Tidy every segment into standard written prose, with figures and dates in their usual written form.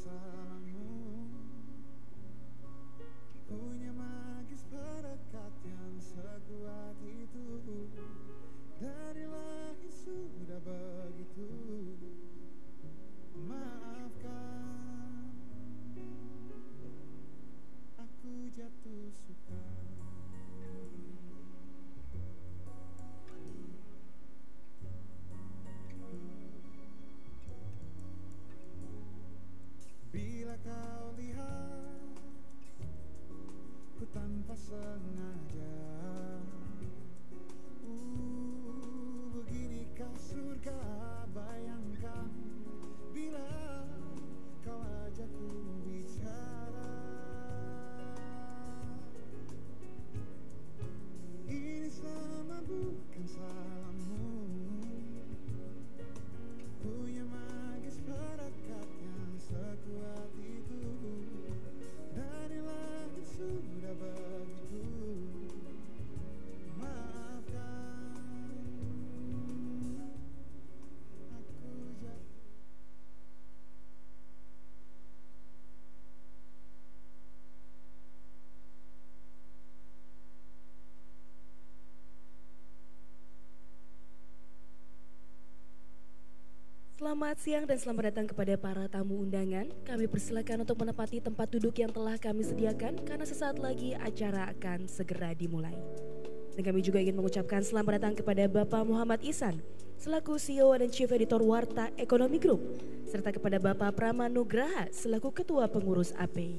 salammu, punya magis perekat yang sekuat itu. Dari lahir sudah begitu. Maafkan, aku jatuh suka. Bila kau lihat ku tanpa sengaja, beginikah surga, bayangkan bila kau ajakku bicara. Ini sama bukan salahmu, punya magis perekat yang sekuat itu. Dari langit sudah begitu. Maafkan, aku jatuh. Selamat siang dan selamat datang kepada para tamu undangan. Kami persilakan untuk menempati tempat duduk yang telah kami sediakan karena sesaat lagi acara akan segera dimulai. Dan kami juga ingin mengucapkan selamat datang kepada Bapak Muhammad Ihsan selaku CEO dan Chief Editor Warta Ekonomi Group, serta kepada Bapak Prama Nugraha selaku Ketua Pengurus AP.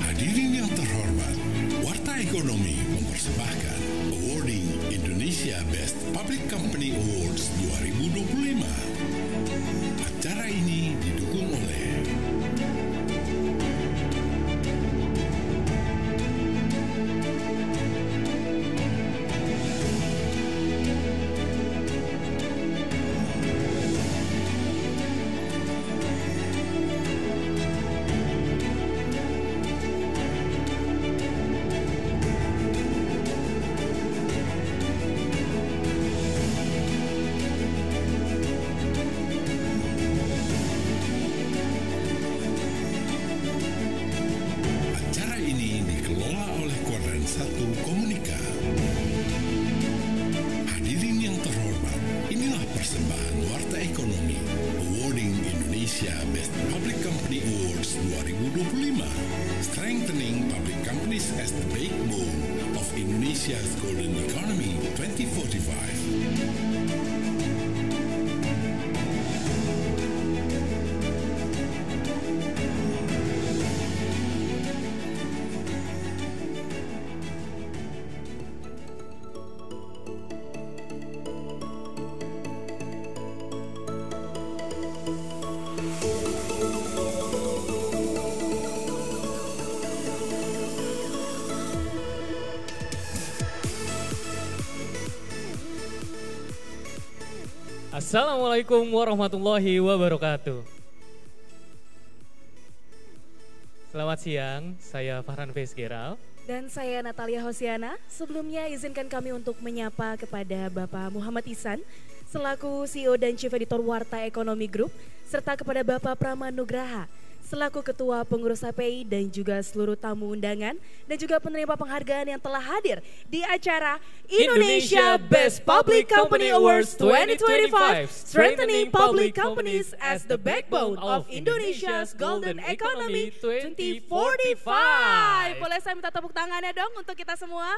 Hadirin yang terhormat, Warta Ekonomi mempersembahkan Awarding Indonesia Best Public Company Awards 2025. Acara ini didukung oleh Strengthening Public Companies as the Backbone of Indonesia's Golden Economy 2045. Assalamualaikum warahmatullahi wabarakatuh. Selamat siang, saya Farhan Vesgeral. Dan saya Natalia Hosiana. Sebelumnya izinkan kami untuk menyapa kepada Bapak Muhammad Ihsan selaku CEO dan Chief Editor Warta Ekonomi Group, serta kepada Bapak Prama Nugraha selaku Ketua Pengurus HPI dan juga seluruh tamu undangan dan juga penerima penghargaan yang telah hadir di acara Indonesia Best Public Company Awards 2025, Strengthening Public Companies as the Backbone of Indonesia's Golden Economy 2045. Boleh saya minta tepuk tangannya dong untuk kita semua?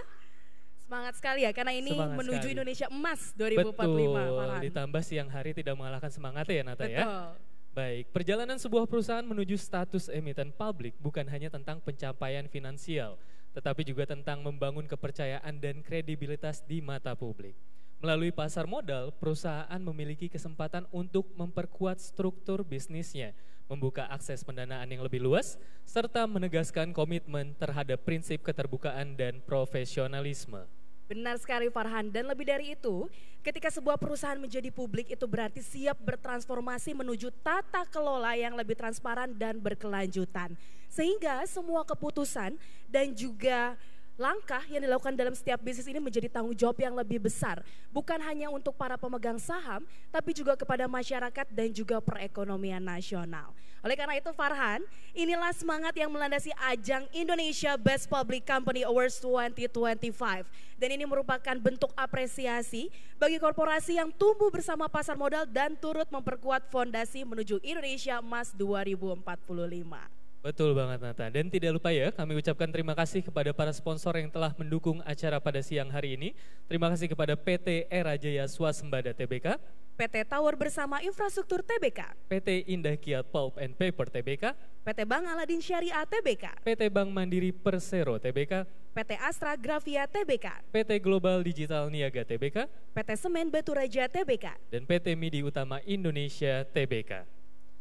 Semangat sekali ya, karena ini Semangat menuju sekali. Indonesia Emas 2045. Betul, Farhan. ditambah siang hari tidak mengalahkan semangat ya Nata ya. Betul. Baik, perjalanan sebuah perusahaan menuju status emiten publik bukan hanya tentang pencapaian finansial, tetapi juga tentang membangun kepercayaan dan kredibilitas di mata publik. Melalui pasar modal, perusahaan memiliki kesempatan untuk memperkuat struktur bisnisnya, membuka akses pendanaan yang lebih luas, serta menegaskan komitmen terhadap prinsip keterbukaan dan profesionalisme. Benar sekali Farhan, dan lebih dari itu, ketika sebuah perusahaan menjadi publik itu berarti siap bertransformasi menuju tata kelola yang lebih transparan dan berkelanjutan. Sehingga semua keputusan dan juga langkah yang dilakukan dalam setiap bisnis ini menjadi tanggung jawab yang lebih besar. Bukan hanya untuk para pemegang saham, tapi juga kepada masyarakat dan juga perekonomian nasional. Oleh karena itu Farhan, inilah semangat yang melandasi ajang Indonesia Best Public Company Awards 2025. Dan ini merupakan bentuk apresiasi bagi korporasi yang tumbuh bersama pasar modal dan turut memperkuat fondasi menuju Indonesia Emas 2045. Betul banget Nata, dan tidak lupa ya kami ucapkan terima kasih kepada para sponsor yang telah mendukung acara pada siang hari ini. Terima kasih kepada PT Era Jaya Swasembada Tbk, PT Tower Bersama Infrastruktur Tbk, PT Indah Kiat Pulp and Paper Tbk, PT Bank Aladin Syariah Tbk, PT Bank Mandiri Persero Tbk, PT Astra Grafia Tbk, PT Global Digital Niaga Tbk, PT Semen Batu Raja Tbk. dan PT Midi Utama Indonesia Tbk.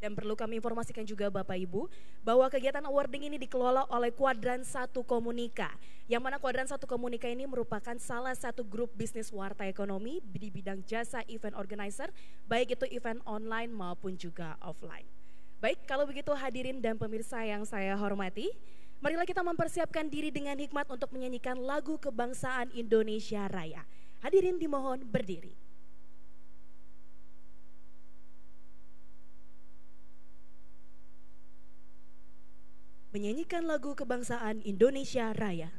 Dan perlu kami informasikan juga Bapak Ibu bahwa kegiatan awarding ini dikelola oleh Kuadran 1 Komunika. Yang mana Kuadran 1 Komunika ini merupakan salah satu grup bisnis warta ekonomi di bidang jasa event organizer, baik itu event online maupun juga offline. Baik, kalau begitu hadirin dan pemirsa yang saya hormati, marilah kita mempersiapkan diri dengan hikmat untuk menyanyikan lagu kebangsaan Indonesia Raya. Hadirin dimohon berdiri. Menyanyikan lagu kebangsaan Indonesia Raya.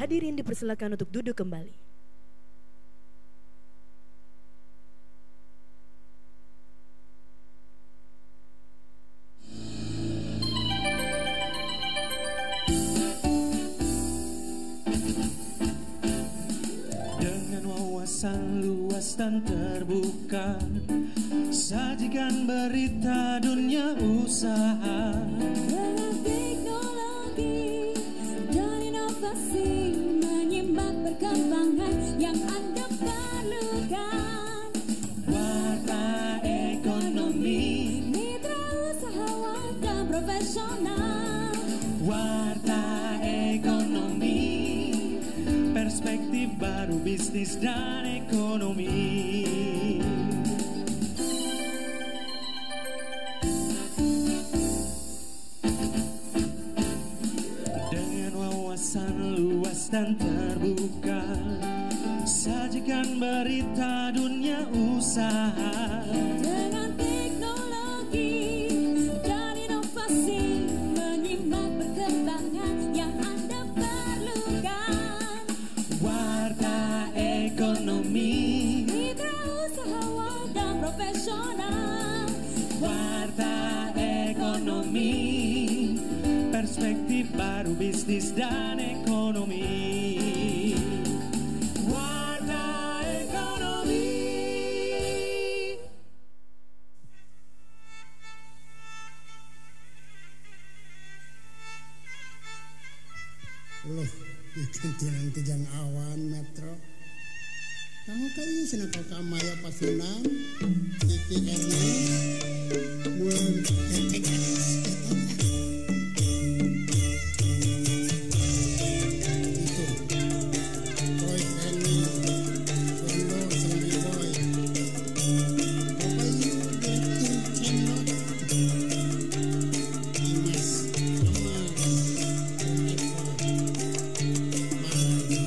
Hadirin dipersilakan untuk duduk kembali. Dengan wawasan luas dan terbuka, sajikan berita dunia usaha. Dengan teknologi dan inovasi menyimak perkembangan yang Anda perlukan. Warta ekonomi, Mitra usaha bisnis dan ekonomi. Dengan wawasan luas dan terbuka, sajikan berita dunia usaha. Dengan teknologi dan inovasi, menyimak perkembangan yang Anda perlukan. Warta ekonomi, Mitra usahawan dan profesional. warta ekonomi, perspektif baru bisnis dan ekonomi. Warta ekonomi. Loh, ikan tiang tijang awan metro. Kamu kayu senang kau kamaya pasunang, Kiki Erna, bulan itu, boy Erni, Rondo selami boy, kayu genting cenok, Dimas, Amar, Eva, Mari.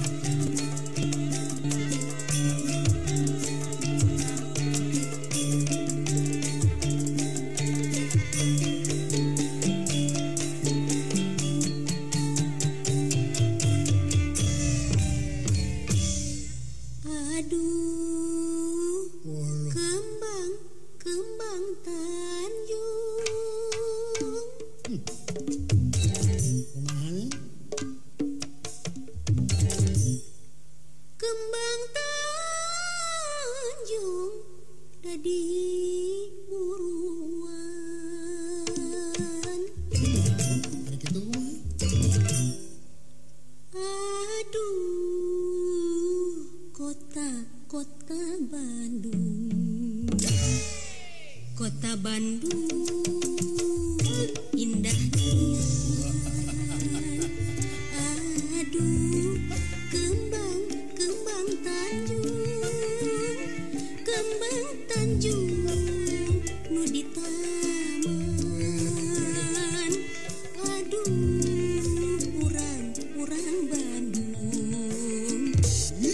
Aduh, Walah, kembang Tanjung. kumaha nih? Kembang Tanjung dadi buruan. Hari gitu kumaha? Aduh, kota Bandung. Kota Bandung indahnya. Aduh, kembang Tanjung nu di taman. Aduh,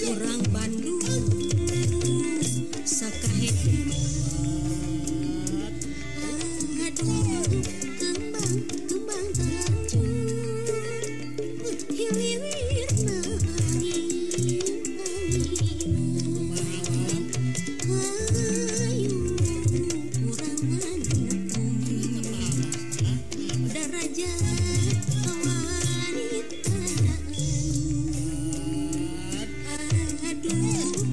urang Bandung, sakahe. Aduh, kembang Tanjung, hilirna angin. Ayu, urang ngadukung derajat kewanitaan. Aduh,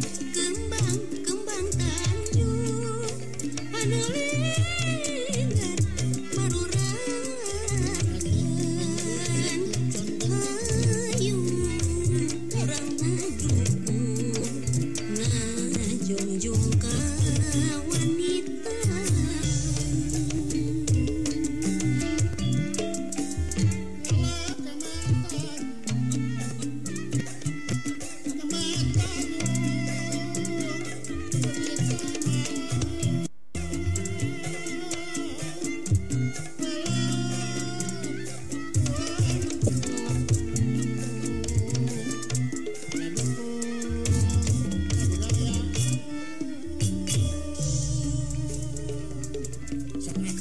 kembang Tanjung, anu linggar maruragan. Ayu, urang ngadukung ngajungjung ka wanita.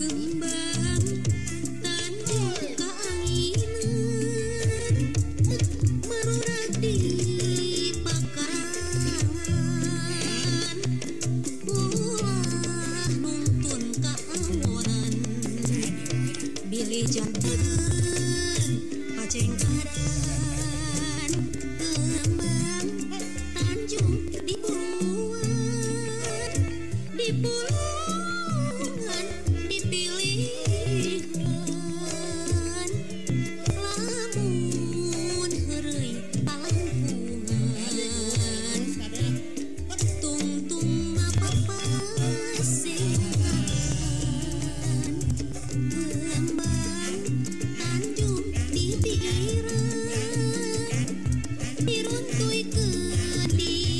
Kembang Tanjung kaanginan, marurag di pakarangan. Ulah nuntun kaawonan, bilih jantan pacengkaran. Kembang Tanjung di pulungan dipilihan. Lamun heureuy palangkungan, tungtung mapapasehan. Kembang Tanjung di pikiran, diruntuykeun di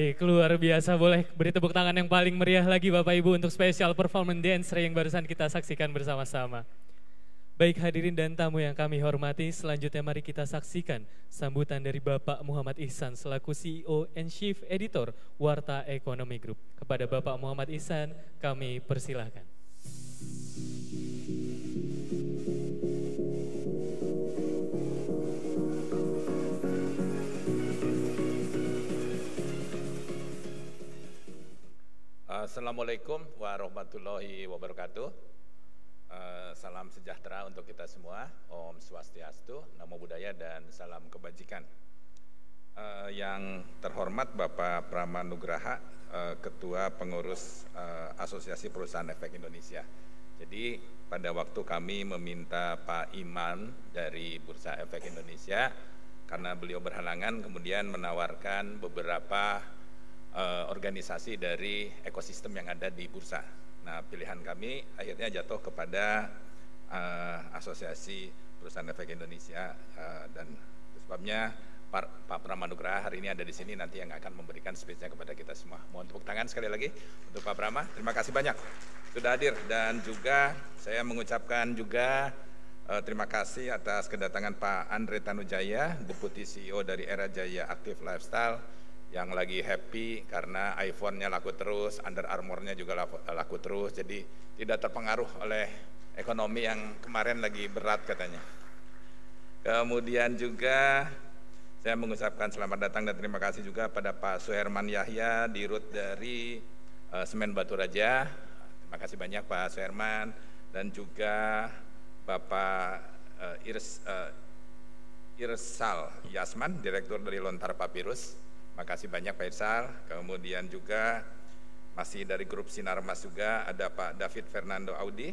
Baik, luar biasa. Boleh beri tepuk tangan yang paling meriah lagi Bapak Ibu untuk spesial performance dance yang barusan kita saksikan bersama-sama. Baik hadirin dan tamu yang kami hormati, selanjutnya mari kita saksikan sambutan dari Bapak Muhammad Ihsan selaku CEO and Chief Editor Warta Ekonomi Group. Kepada Bapak Muhammad Ihsan, kami persilahkan. Assalamualaikum warahmatullahi wabarakatuh. Salam sejahtera untuk kita semua. Om Swastiastu, Namo Buddhaya, dan salam kebajikan. Yang terhormat Bapak Pramanugraha, Ketua Pengurus Asosiasi Perusahaan Efek Indonesia. Jadi pada waktu kami meminta Pak Iman dari Bursa Efek Indonesia, karena beliau berhalangan, kemudian menawarkan beberapa organisasi dari ekosistem yang ada di bursa. Nah, pilihan kami akhirnya jatuh kepada Asosiasi Perusahaan Efek Indonesia, dan sebabnya Pak Pramanugraha hari ini ada di sini, nanti yang akan memberikan speech-nya kepada kita semua. Mohon tepuk tangan sekali lagi untuk Pak Prama. Terima kasih banyak sudah hadir, dan juga saya mengucapkan juga terima kasih atas kedatangan Pak Andre Tanujaya, Deputi CEO dari Era Jaya Active Lifestyle, yang lagi happy karena iPhone-nya laku terus, Under Armour-nya juga laku terus, jadi tidak terpengaruh oleh ekonomi yang kemarin lagi berat katanya. Kemudian juga saya mengucapkan selamat datang dan terima kasih juga pada Pak Suherman Yahya, Dirut dari Semen Batu Raja. Terima kasih banyak Pak Suherman, dan juga Bapak Irsal Yasman, Direktur dari Lontar Papirus. Makasih banyak Pak Irsal. Kemudian juga masih dari grup Sinar Mas juga ada Pak David Fernando Audi,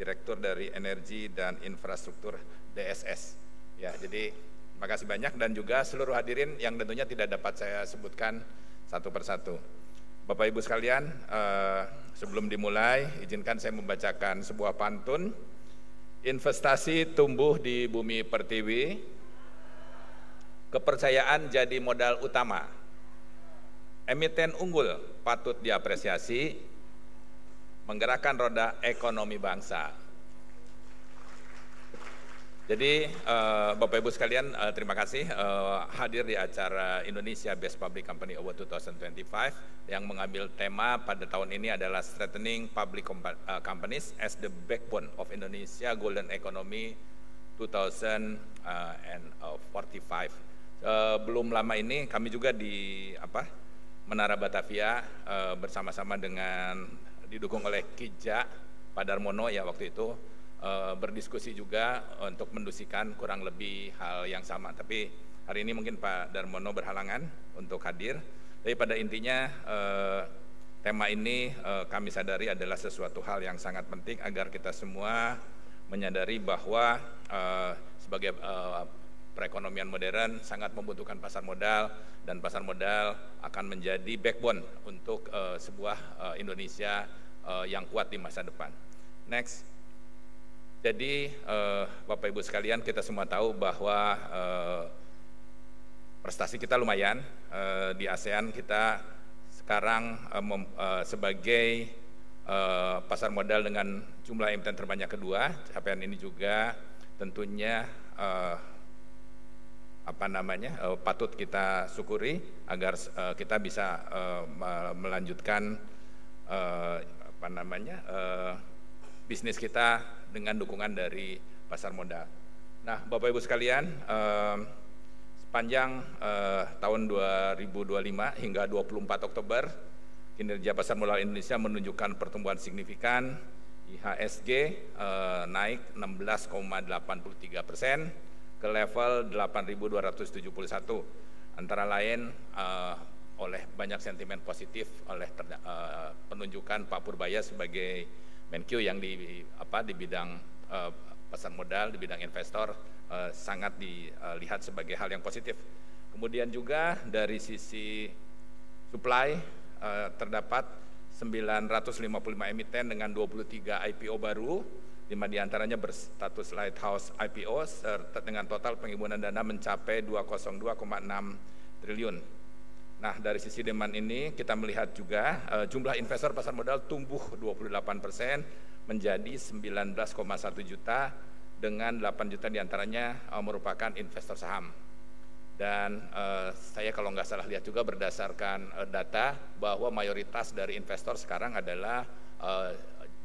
Direktur dari Energi dan Infrastruktur DSS. Ya, jadi makasih banyak, dan juga seluruh hadirin yang tentunya tidak dapat saya sebutkan satu persatu. Bapak Ibu sekalian, sebelum dimulai izinkan saya membacakan sebuah pantun. Investasi tumbuh di bumi pertiwi, kepercayaan jadi modal utama. Emiten unggul patut diapresiasi, menggerakkan roda ekonomi bangsa. Jadi Bapak Ibu sekalian, terima kasih hadir di acara Indonesia Best Public Company Award 2025 yang mengambil tema pada tahun ini adalah Strengthening Public Companies as the Backbone of Indonesia Golden Economy 2045. Belum lama ini kami juga di Menara Batavia bersama-sama dengan didukung oleh Kijak Pak Darmono ya waktu itu berdiskusi juga untuk mendusikan kurang lebih hal yang sama. Tapi hari ini mungkin Pak Darmono berhalangan untuk hadir. Tapi pada intinya tema ini kami sadari adalah sesuatu hal yang sangat penting agar kita semua menyadari bahwa sebagai perekonomian modern sangat membutuhkan pasar modal, dan pasar modal akan menjadi backbone untuk sebuah Indonesia yang kuat di masa depan. Next. Jadi Bapak Ibu sekalian, kita semua tahu bahwa prestasi kita lumayan di ASEAN. Kita sekarang sebagai pasar modal dengan jumlah emiten terbanyak kedua. Capaian ini juga tentunya patut kita syukuri agar kita bisa melanjutkan bisnis kita dengan dukungan dari pasar modal. Nah, Bapak Ibu sekalian, sepanjang tahun 2025 hingga 24 Oktober, kinerja pasar modal Indonesia menunjukkan pertumbuhan signifikan. IHSG naik 16,83% ke level 8.271, antara lain oleh banyak sentimen positif oleh penunjukan Pak Purbaya sebagai Menkyu yang di bidang pasar modal, di bidang investor sangat dilihat sebagai hal yang positif. Kemudian juga dari sisi supply terdapat 955 emiten dengan 23 IPO baru, 5 diantaranya berstatus lighthouse IPO serta dengan total pengimbunan dana mencapai 202,6 triliun. Nah, dari sisi demand ini kita melihat juga jumlah investor pasar modal tumbuh 28% menjadi 19,1 juta dengan 8 juta diantaranya merupakan investor saham. Dan saya kalau nggak salah lihat juga berdasarkan data bahwa mayoritas dari investor sekarang adalah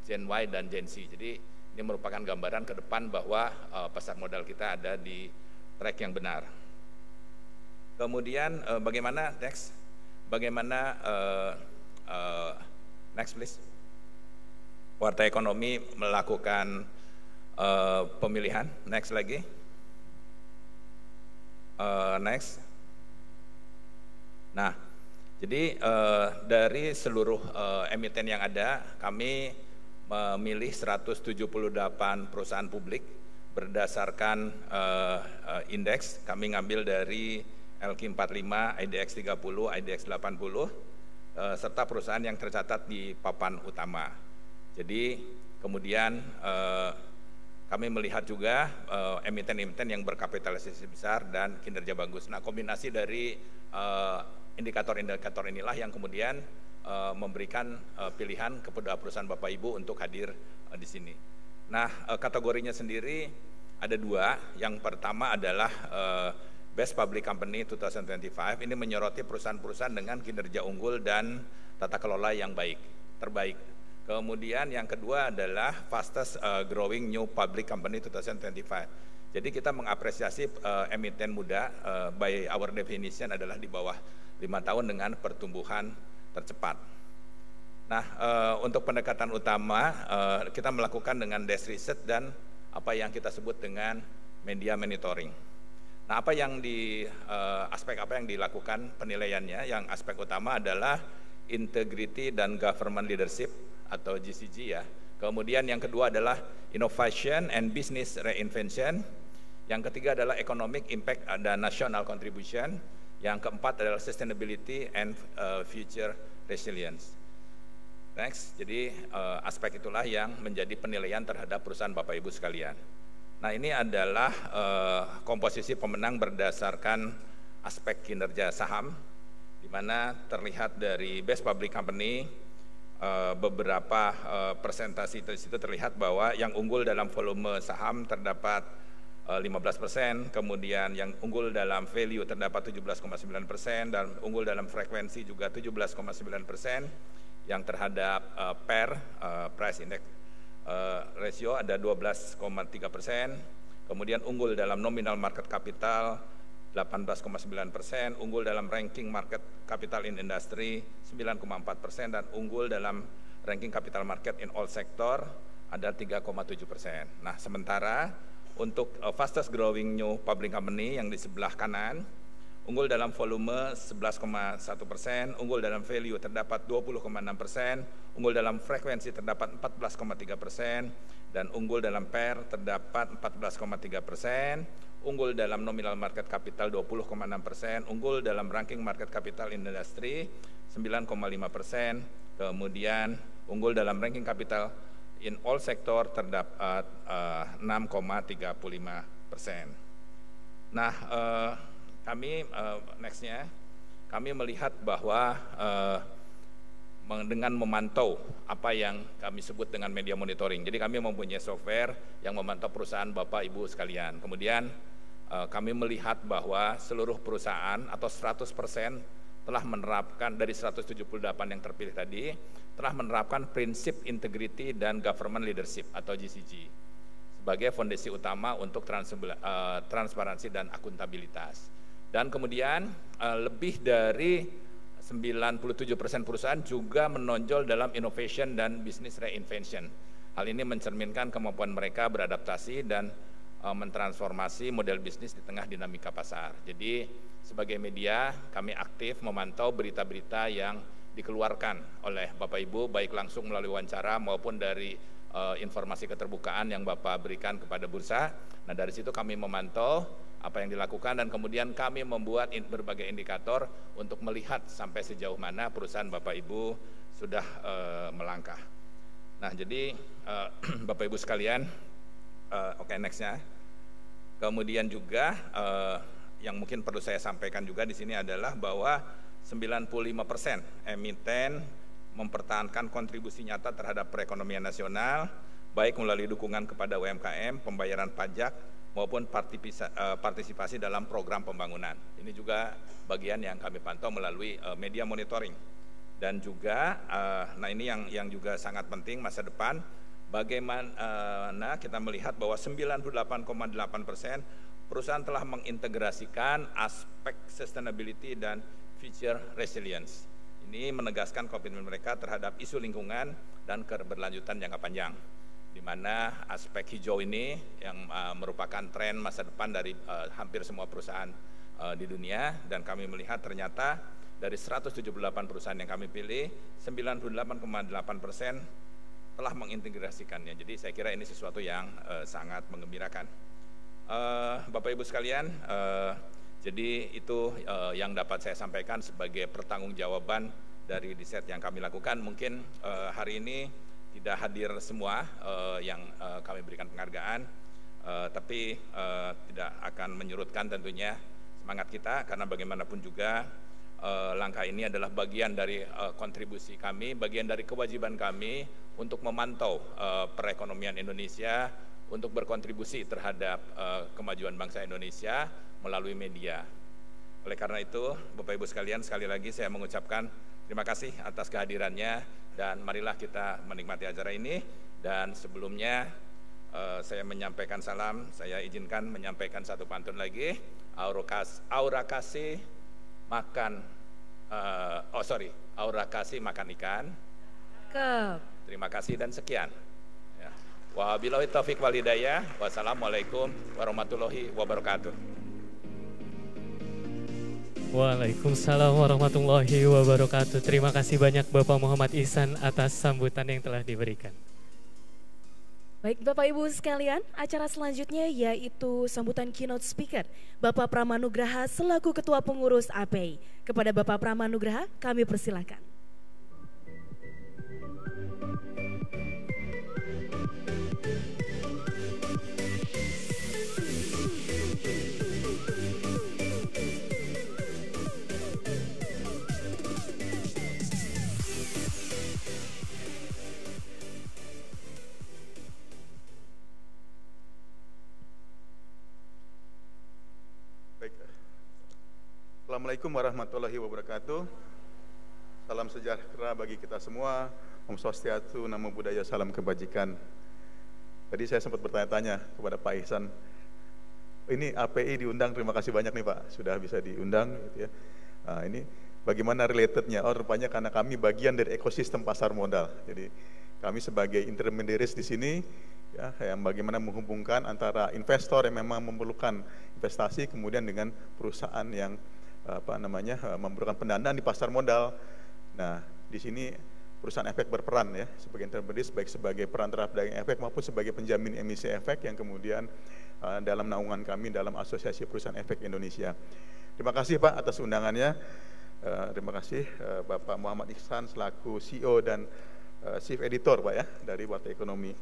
Gen Y dan Gen Z. Jadi ini merupakan gambaran ke depan bahwa pasar modal kita ada di track yang benar. Kemudian bagaimana next? Bagaimana next please? Warta Ekonomi melakukan pemilihan. Next lagi. Next. Nah, jadi dari seluruh emiten yang ada, kami memilih 178 perusahaan publik berdasarkan indeks. Kami ngambil dari LQ45, IDX 30, IDX 80, serta perusahaan yang tercatat di papan utama. Jadi kemudian kami melihat juga emiten-emiten yang berkapitalisasi besar dan kinerja bagus. Nah, kombinasi dari indikator-indikator inilah yang kemudian memberikan pilihan kepada perusahaan Bapak Ibu untuk hadir di sini. Nah, kategorinya sendiri ada dua. Yang pertama adalah Best Public Company 2025. Ini menyoroti perusahaan-perusahaan dengan kinerja unggul dan tata kelola yang terbaik. Kemudian yang kedua adalah Fastest Growing New Public Company 2025. Jadi kita mengapresiasi emiten muda, by our definition adalah di bawah 5 tahun dengan pertumbuhan tercepat. Nah, untuk pendekatan utama kita melakukan dengan desk research dan apa yang kita sebut dengan media monitoring. Nah, aspek apa yang dilakukan penilaiannya? Yang aspek utama adalah integrity dan government leadership atau GCG ya. Kemudian yang kedua adalah innovation and business reinvention. Yang ketiga adalah economic impact dan national contribution. Yang keempat adalah sustainability and future resilience. Next, jadi aspek itulah yang menjadi penilaian terhadap perusahaan Bapak Ibu sekalian. Nah, ini adalah komposisi pemenang berdasarkan aspek kinerja saham, di mana terlihat dari Best Public Company beberapa presentasi di situ terlihat bahwa yang unggul dalam volume saham terdapat 15%, kemudian yang unggul dalam value terdapat 17,9%, dan unggul dalam frekuensi juga 17,9%, yang terhadap price index ratio ada 12,3%, kemudian unggul dalam nominal market capital 18,9%, unggul dalam ranking market capital in industry 9,4%, dan unggul dalam ranking capital market in all sector ada 3,7%. Nah, sementara untuk fastest growing new public company yang di sebelah kanan, unggul dalam volume 11,1%, unggul dalam value terdapat 20,6%, unggul dalam frekuensi terdapat 14,3%, dan unggul dalam PER terdapat 14,3%, unggul dalam nominal market capital 20,6%, unggul dalam ranking market capital in industry 9,5%, kemudian unggul dalam ranking capital in all sector terdapat 6,35%. Nah, kami nextnya kami melihat bahwa dengan memantau apa yang kami sebut dengan media monitoring. Jadi kami mempunyai software yang memantau perusahaan Bapak Ibu sekalian. Kemudian kami melihat bahwa seluruh perusahaan atau 100% telah menerapkan dari 178 yang terpilih tadi telah menerapkan prinsip integrity dan government leadership atau GCG sebagai fondasi utama untuk transparansi dan akuntabilitas. Dan kemudian lebih dari 97% perusahaan juga menonjol dalam innovation dan business reinvention. Hal ini mencerminkan kemampuan mereka beradaptasi dan mentransformasi model bisnis di tengah dinamika pasar. Jadi sebagai media kami aktif memantau berita-berita yang dikeluarkan oleh Bapak Ibu baik langsung melalui wawancara maupun dari informasi keterbukaan yang Bapak berikan kepada bursa. Nah, dari situ kami memantau apa yang dilakukan dan kemudian kami membuat berbagai indikator untuk melihat sampai sejauh mana perusahaan Bapak Ibu sudah melangkah. Nah, jadi Bapak Ibu sekalian, oke, nextnya. Kemudian juga yang mungkin perlu saya sampaikan juga di sini adalah bahwa 95% emiten mempertahankan kontribusi nyata terhadap perekonomian nasional, baik melalui dukungan kepada UMKM, pembayaran pajak, maupun partisipasi dalam program pembangunan. Ini juga bagian yang kami pantau melalui media monitoring. Dan juga, nah ini yang juga sangat penting masa depan, bagaimana kita melihat bahwa 98,8% perusahaan telah mengintegrasikan aspek sustainability dan future resilience. Ini menegaskan komitmen mereka terhadap isu lingkungan dan keberlanjutan jangka panjang, di mana aspek hijau ini yang merupakan tren masa depan dari hampir semua perusahaan di dunia, dan kami melihat ternyata dari 178 perusahaan yang kami pilih, 98,8% telah mengintegrasikannya. Jadi saya kira ini sesuatu yang sangat menggembirakan. Bapak Ibu sekalian, jadi itu yang dapat saya sampaikan sebagai pertanggungjawaban dari riset yang kami lakukan. Mungkin hari ini tidak hadir semua yang kami berikan penghargaan, tapi tidak akan menyurutkan tentunya semangat kita, karena bagaimanapun juga langkah ini adalah bagian dari kontribusi kami, bagian dari kewajiban kami untuk memantau perekonomian Indonesia, untuk berkontribusi terhadap kemajuan bangsa Indonesia melalui media. Oleh karena itu, Bapak Ibu sekalian, sekali lagi saya mengucapkan terima kasih atas kehadirannya, dan marilah kita menikmati acara ini. Dan sebelumnya saya menyampaikan salam, saya izinkan menyampaikan satu pantun lagi. Aura kasih makan ikan. Terima kasih dan sekian. Ya. Wabillahi taufiq wal hidayah. Wassalamualaikum warahmatullahi wabarakatuh. Waalaikumsalam warahmatullahi wabarakatuh. Terima kasih banyak Bapak Muhammad Ihsan atas sambutan yang telah diberikan. Baik Bapak Ibu sekalian, acara selanjutnya yaitu sambutan keynote speaker Bapak Pramanugraha selaku Ketua Pengurus API. Kepada Bapak Pramanugraha kami persilakan. Assalamualaikum warahmatullahi wabarakatuh. Salam sejahtera bagi kita semua. Om Swastiastu, Namo Buddhaya, salam kebajikan. Tadi saya sempat bertanya-tanya kepada Pak Ihsan. Ini API diundang, terima kasih banyak nih Pak, sudah bisa diundang gitu ya. Nah, ini bagaimana relatednya? Oh, rupanya karena kami bagian dari ekosistem pasar modal. Jadi kami sebagai intermediaries di sini ya, yang bagaimana menghubungkan antara investor yang memang memerlukan investasi kemudian dengan perusahaan yang memerlukan pendanaan di pasar modal. Nah, di sini perusahaan efek berperan ya sebagai intermediaries, baik sebagai perantara pedagang efek maupun sebagai penjamin emisi efek yang kemudian dalam naungan kami dalam Asosiasi Perusahaan Efek Indonesia. Terima kasih Pak atas undangannya. Terima kasih Bapak Muhammad Ihsan selaku CEO dan Chief Editor Pak ya dari Warta Ekonomi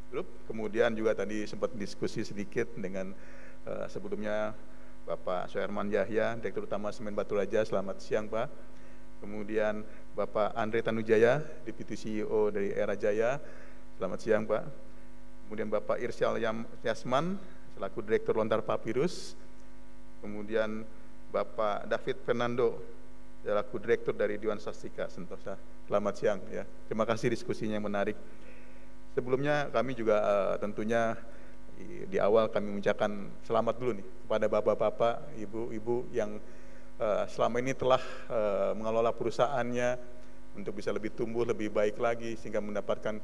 Group. Kemudian juga tadi sempat diskusi sedikit dengan sebelumnya Bapak Soerman Yahya, Direktur Utama Semen Batu Raja, selamat siang Pak. Kemudian Bapak Andre Tanujaya, Deputy CEO dari Era Jaya, selamat siang Pak. Kemudian Bapak Irsyal Yasman, selaku Direktur Lontar Papirus. Kemudian Bapak David Fernando, selaku Direktur dari Dewan Sastika Sentosa, selamat siang ya. Terima kasih diskusinya yang menarik. Sebelumnya kami juga tentunya di awal kami mengucapkan selamat dulu nih kepada bapak-bapak, ibu-ibu yang selama ini telah mengelola perusahaannya untuk bisa lebih tumbuh, lebih baik lagi sehingga mendapatkan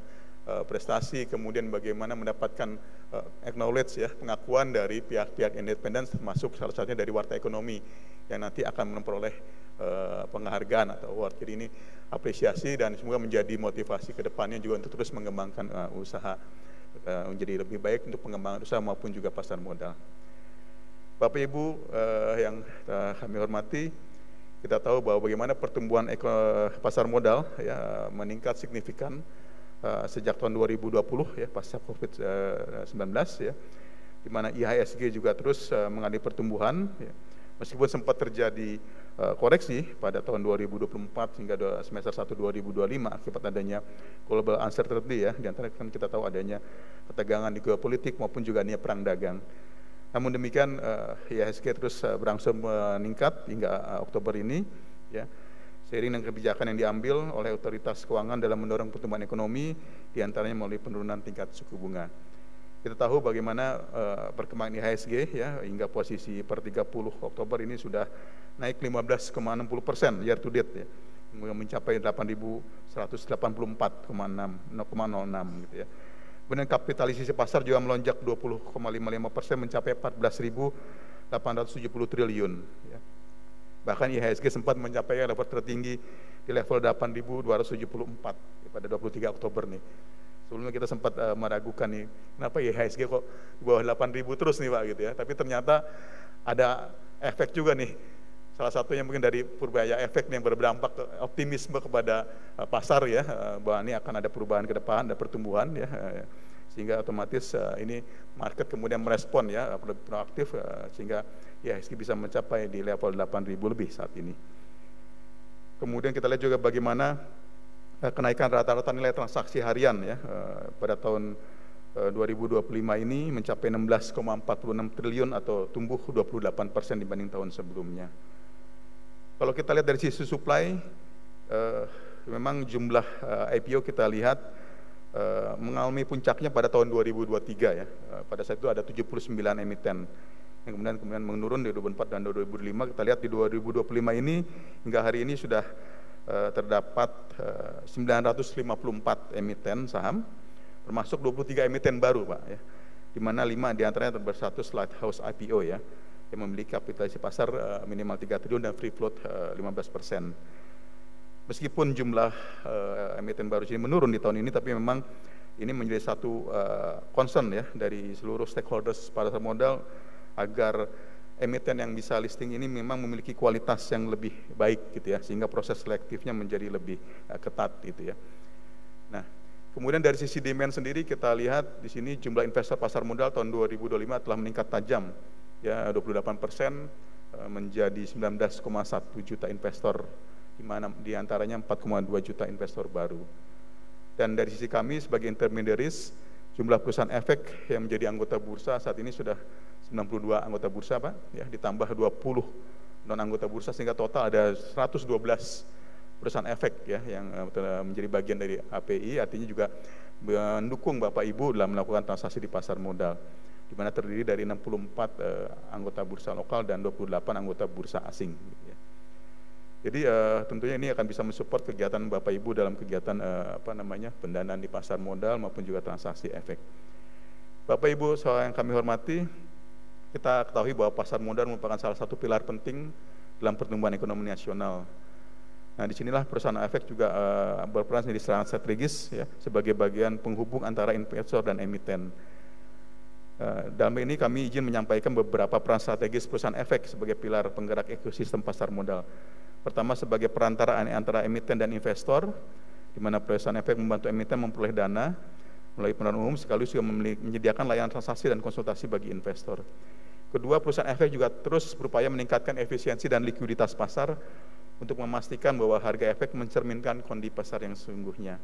prestasi, kemudian bagaimana mendapatkan acknowledge ya, pengakuan dari pihak-pihak independen termasuk salah satunya dari Warta Ekonomi yang nanti akan memperoleh penghargaan atau award. Jadi ini apresiasi dan semoga menjadi motivasi ke depannya juga untuk terus mengembangkan usaha menjadi lebih baik untuk pengembangan usaha maupun juga pasar modal. Bapak Ibu yang kami hormati, kita tahu bahwa bagaimana pertumbuhan pasar modal ya meningkat signifikan sejak tahun 2020 ya pasca COVID-19 ya, di mana IHSG juga terus mengalami pertumbuhan ya. Meskipun sempat terjadi koreksi pada tahun 2024 hingga semester 1 2025 akibat adanya global uncertainty ya, di antara kan kita tahu adanya ketegangan di geopolitik maupun juga adanya perang dagang. Namun demikian IHSG terus berangsur meningkat hingga Oktober ini ya. Seiring dengan kebijakan yang diambil oleh otoritas keuangan dalam mendorong pertumbuhan ekonomi, di antaranya melalui penurunan tingkat suku bunga. Kita tahu bagaimana perkembangan IHSG ya, hingga posisi per 30 Oktober ini sudah naik 15,60% year to date ya, mencapai 8.184,06 gitu ya. Kemudian kapitalisasi pasar juga melonjak 20,55% mencapai 14.870 triliun ya. Bahkan IHSG sempat mencapai level tertinggi di level 8.274 ya, pada 23 Oktober nih. Sebelumnya kita sempat meragukan nih, kenapa IHSG kok di bawah 8.000 terus nih Pak gitu ya. Tapi ternyata ada efek juga nih. Salah satunya mungkin dari Purbaya efek yang berdampak optimisme kepada pasar ya, bahwa ini akan ada perubahan ke depan, ada pertumbuhan ya, sehingga otomatis ini market kemudian merespon ya, proaktif sehingga IHSG bisa mencapai di level 8.000 lebih saat ini. Kemudian kita lihat juga bagaimana kenaikan rata-rata nilai transaksi harian ya, pada tahun 2025 ini mencapai 16,46 triliun atau tumbuh 28% dibanding tahun sebelumnya. Kalau kita lihat dari sisi supply, memang jumlah IPO kita lihat mengalami puncaknya pada tahun 2023 ya. Pada saat itu ada 79 emiten yang kemudian menurun di 2004 dan 2005. Kita lihat di 2025 ini hingga hari ini sudah terdapat 954 emiten saham, termasuk 23 emiten baru Pak ya, di mana 5 diantaranya berstatus lighthouse IPO ya, yang memiliki kapitalisasi pasar minimal 3 triliun dan free float 15%. Meskipun jumlah emiten baru ini menurun di tahun ini, tapi memang ini menjadi satu concern ya dari seluruh stakeholders pasar modal agar emiten yang bisa listing ini memang memiliki kualitas yang lebih baik gitu ya, sehingga proses selektifnya menjadi lebih ketat gitu ya. Nah, kemudian dari sisi demand sendiri kita lihat di sini jumlah investor pasar modal tahun 2025 telah meningkat tajam ya, 28% menjadi 19,1 juta investor, di mana diantaranya 4,2 juta investor baru. Dan dari sisi kami sebagai intermediaries, jumlah perusahaan efek yang menjadi anggota bursa saat ini sudah 92 anggota bursa Pak ya, ditambah 20 non anggota bursa, sehingga total ada 112 perusahaan efek ya yang menjadi bagian dari API, artinya juga mendukung Bapak Ibu dalam melakukan transaksi di pasar modal, di mana terdiri dari 64 anggota bursa lokal dan 28 anggota bursa asing gitu ya. Jadi tentunya ini akan bisa mensupport kegiatan Bapak Ibu dalam kegiatan pendanaan di pasar modal maupun juga transaksi efek. Bapak Ibu yang kami hormati, kita ketahui bahwa pasar modal merupakan salah satu pilar penting dalam pertumbuhan ekonomi nasional. Nah, disinilah perusahaan efek juga berperan menjadi sangat strategis ya, sebagai bagian penghubung antara investor dan emiten. Dalam ini kami izin menyampaikan beberapa peran strategis perusahaan efek sebagai pilar penggerak ekosistem pasar modal. Pertama, sebagai perantara antara emiten dan investor, di mana perusahaan efek membantu emiten memperoleh dana melalui penawaran umum, sekaligus juga menyediakan layanan transaksi dan konsultasi bagi investor. Kedua, perusahaan efek juga terus berupaya meningkatkan efisiensi dan likuiditas pasar untuk memastikan bahwa harga efek mencerminkan kondisi pasar yang sesungguhnya.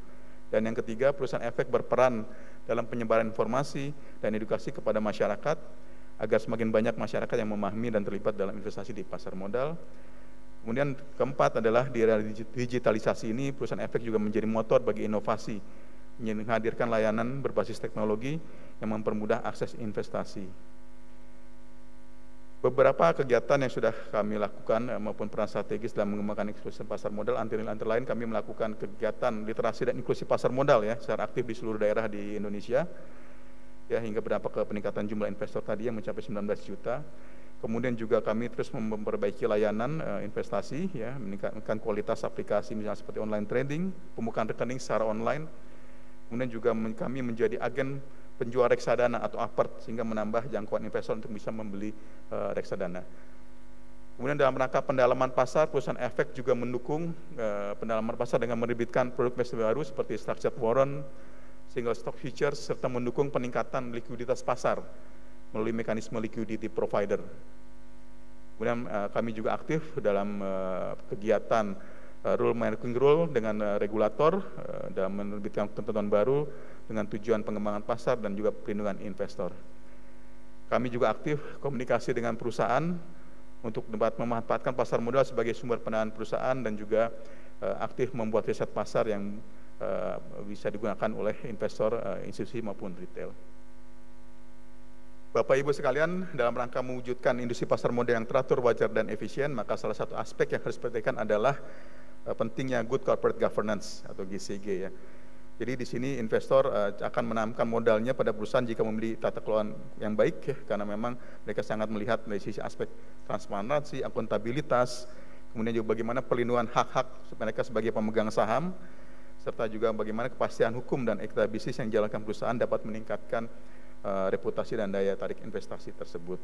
Dan yang ketiga, perusahaan efek berperan dalam penyebaran informasi dan edukasi kepada masyarakat agar semakin banyak masyarakat yang memahami dan terlibat dalam investasi di pasar modal. Kemudian keempat adalah di era digitalisasi ini, perusahaan efek juga menjadi motor bagi inovasi, menghadirkan layanan berbasis teknologi yang mempermudah akses investasi. Beberapa kegiatan yang sudah kami lakukan maupun peran strategis dalam mengembangkan ekosistem pasar modal, antara lain kami melakukan kegiatan literasi dan inklusi pasar modal ya secara aktif di seluruh daerah di Indonesia ya, hingga berdampak ke peningkatan jumlah investor tadi yang mencapai 19 juta. Kemudian juga kami terus memperbaiki layanan investasi ya, meningkatkan kualitas aplikasi misalnya seperti online trading, pembukaan rekening secara online. Kemudian juga kami menjadi agen penjual reksadana atau apert, sehingga menambah jangkauan investor untuk bisa membeli reksadana. Kemudian dalam rangka pendalaman pasar, perusahaan efek juga mendukung pendalaman pasar dengan menerbitkan produk baru seperti structured warrant, single stock futures, serta mendukung peningkatan likuiditas pasar melalui mekanisme liquidity provider. Kemudian kami juga aktif dalam kegiatan rule making rule dengan regulator dalam menerbitkan ketentuan baru dengan tujuan pengembangan pasar dan juga perlindungan investor. Kami juga aktif komunikasi dengan perusahaan untuk dapat memanfaatkan pasar modal sebagai sumber pendanaan perusahaan dan juga aktif membuat riset pasar yang bisa digunakan oleh investor institusi maupun retail. Bapak Ibu sekalian, dalam rangka mewujudkan industri pasar modal yang teratur, wajar, dan efisien, maka salah satu aspek yang harus diperhatikan adalah pentingnya good corporate governance atau GCG ya. Jadi di sini investor akan menanamkan modalnya pada perusahaan jika memiliki tata kelola yang baik ya, karena memang mereka sangat melihat dari sisi aspek transparansi, akuntabilitas, kemudian juga bagaimana perlindungan hak-hak mereka sebagai pemegang saham, serta juga bagaimana kepastian hukum dan etika bisnis yang dijalankan perusahaan dapat meningkatkan reputasi dan daya tarik investasi tersebut.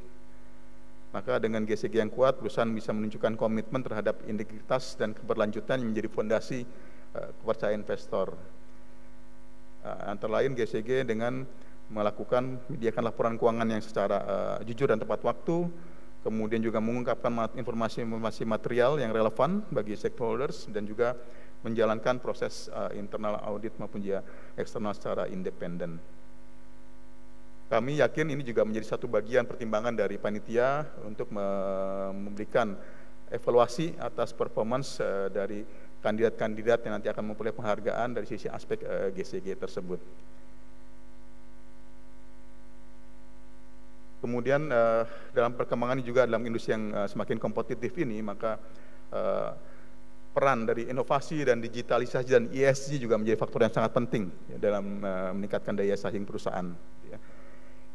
Maka dengan GCG yang kuat, perusahaan bisa menunjukkan komitmen terhadap integritas dan keberlanjutan yang menjadi fondasi kepercayaan investor. Antara lain GCG dengan menyediakan laporan keuangan yang secara jujur dan tepat waktu, kemudian juga mengungkapkan informasi material yang relevan bagi stakeholders dan juga menjalankan proses internal audit maupun juga eksternal secara independen. Kami yakin ini juga menjadi satu bagian pertimbangan dari panitia untuk memberikan evaluasi atas performance dari kandidat-kandidat yang nanti akan memperoleh penghargaan dari sisi aspek GCG tersebut. Kemudian dalam perkembangan juga dalam industri yang semakin kompetitif ini, maka peran dari inovasi dan digitalisasi dan ESG juga menjadi faktor yang sangat penting ya, dalam meningkatkan daya saing perusahaan. Ya.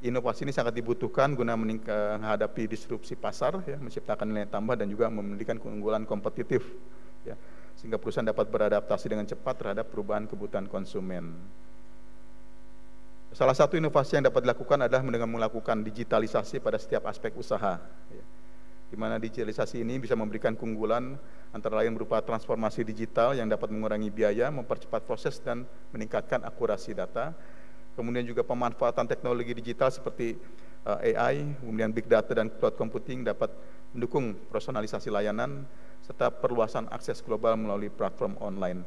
Inovasi ini sangat dibutuhkan guna menghadapi disrupsi pasar, ya, menciptakan nilai tambah dan juga memberikan keunggulan kompetitif, ya, sehingga perusahaan dapat beradaptasi dengan cepat terhadap perubahan kebutuhan konsumen. Salah satu inovasi yang dapat dilakukan adalah dengan melakukan digitalisasi pada setiap aspek usaha, ya, di mana digitalisasi ini bisa memberikan keunggulan antara lain berupa transformasi digital yang dapat mengurangi biaya, mempercepat proses dan meningkatkan akurasi data. Kemudian juga pemanfaatan teknologi digital seperti AI, kemudian big data dan cloud computing dapat mendukung personalisasi layanan serta perluasan akses global melalui platform online.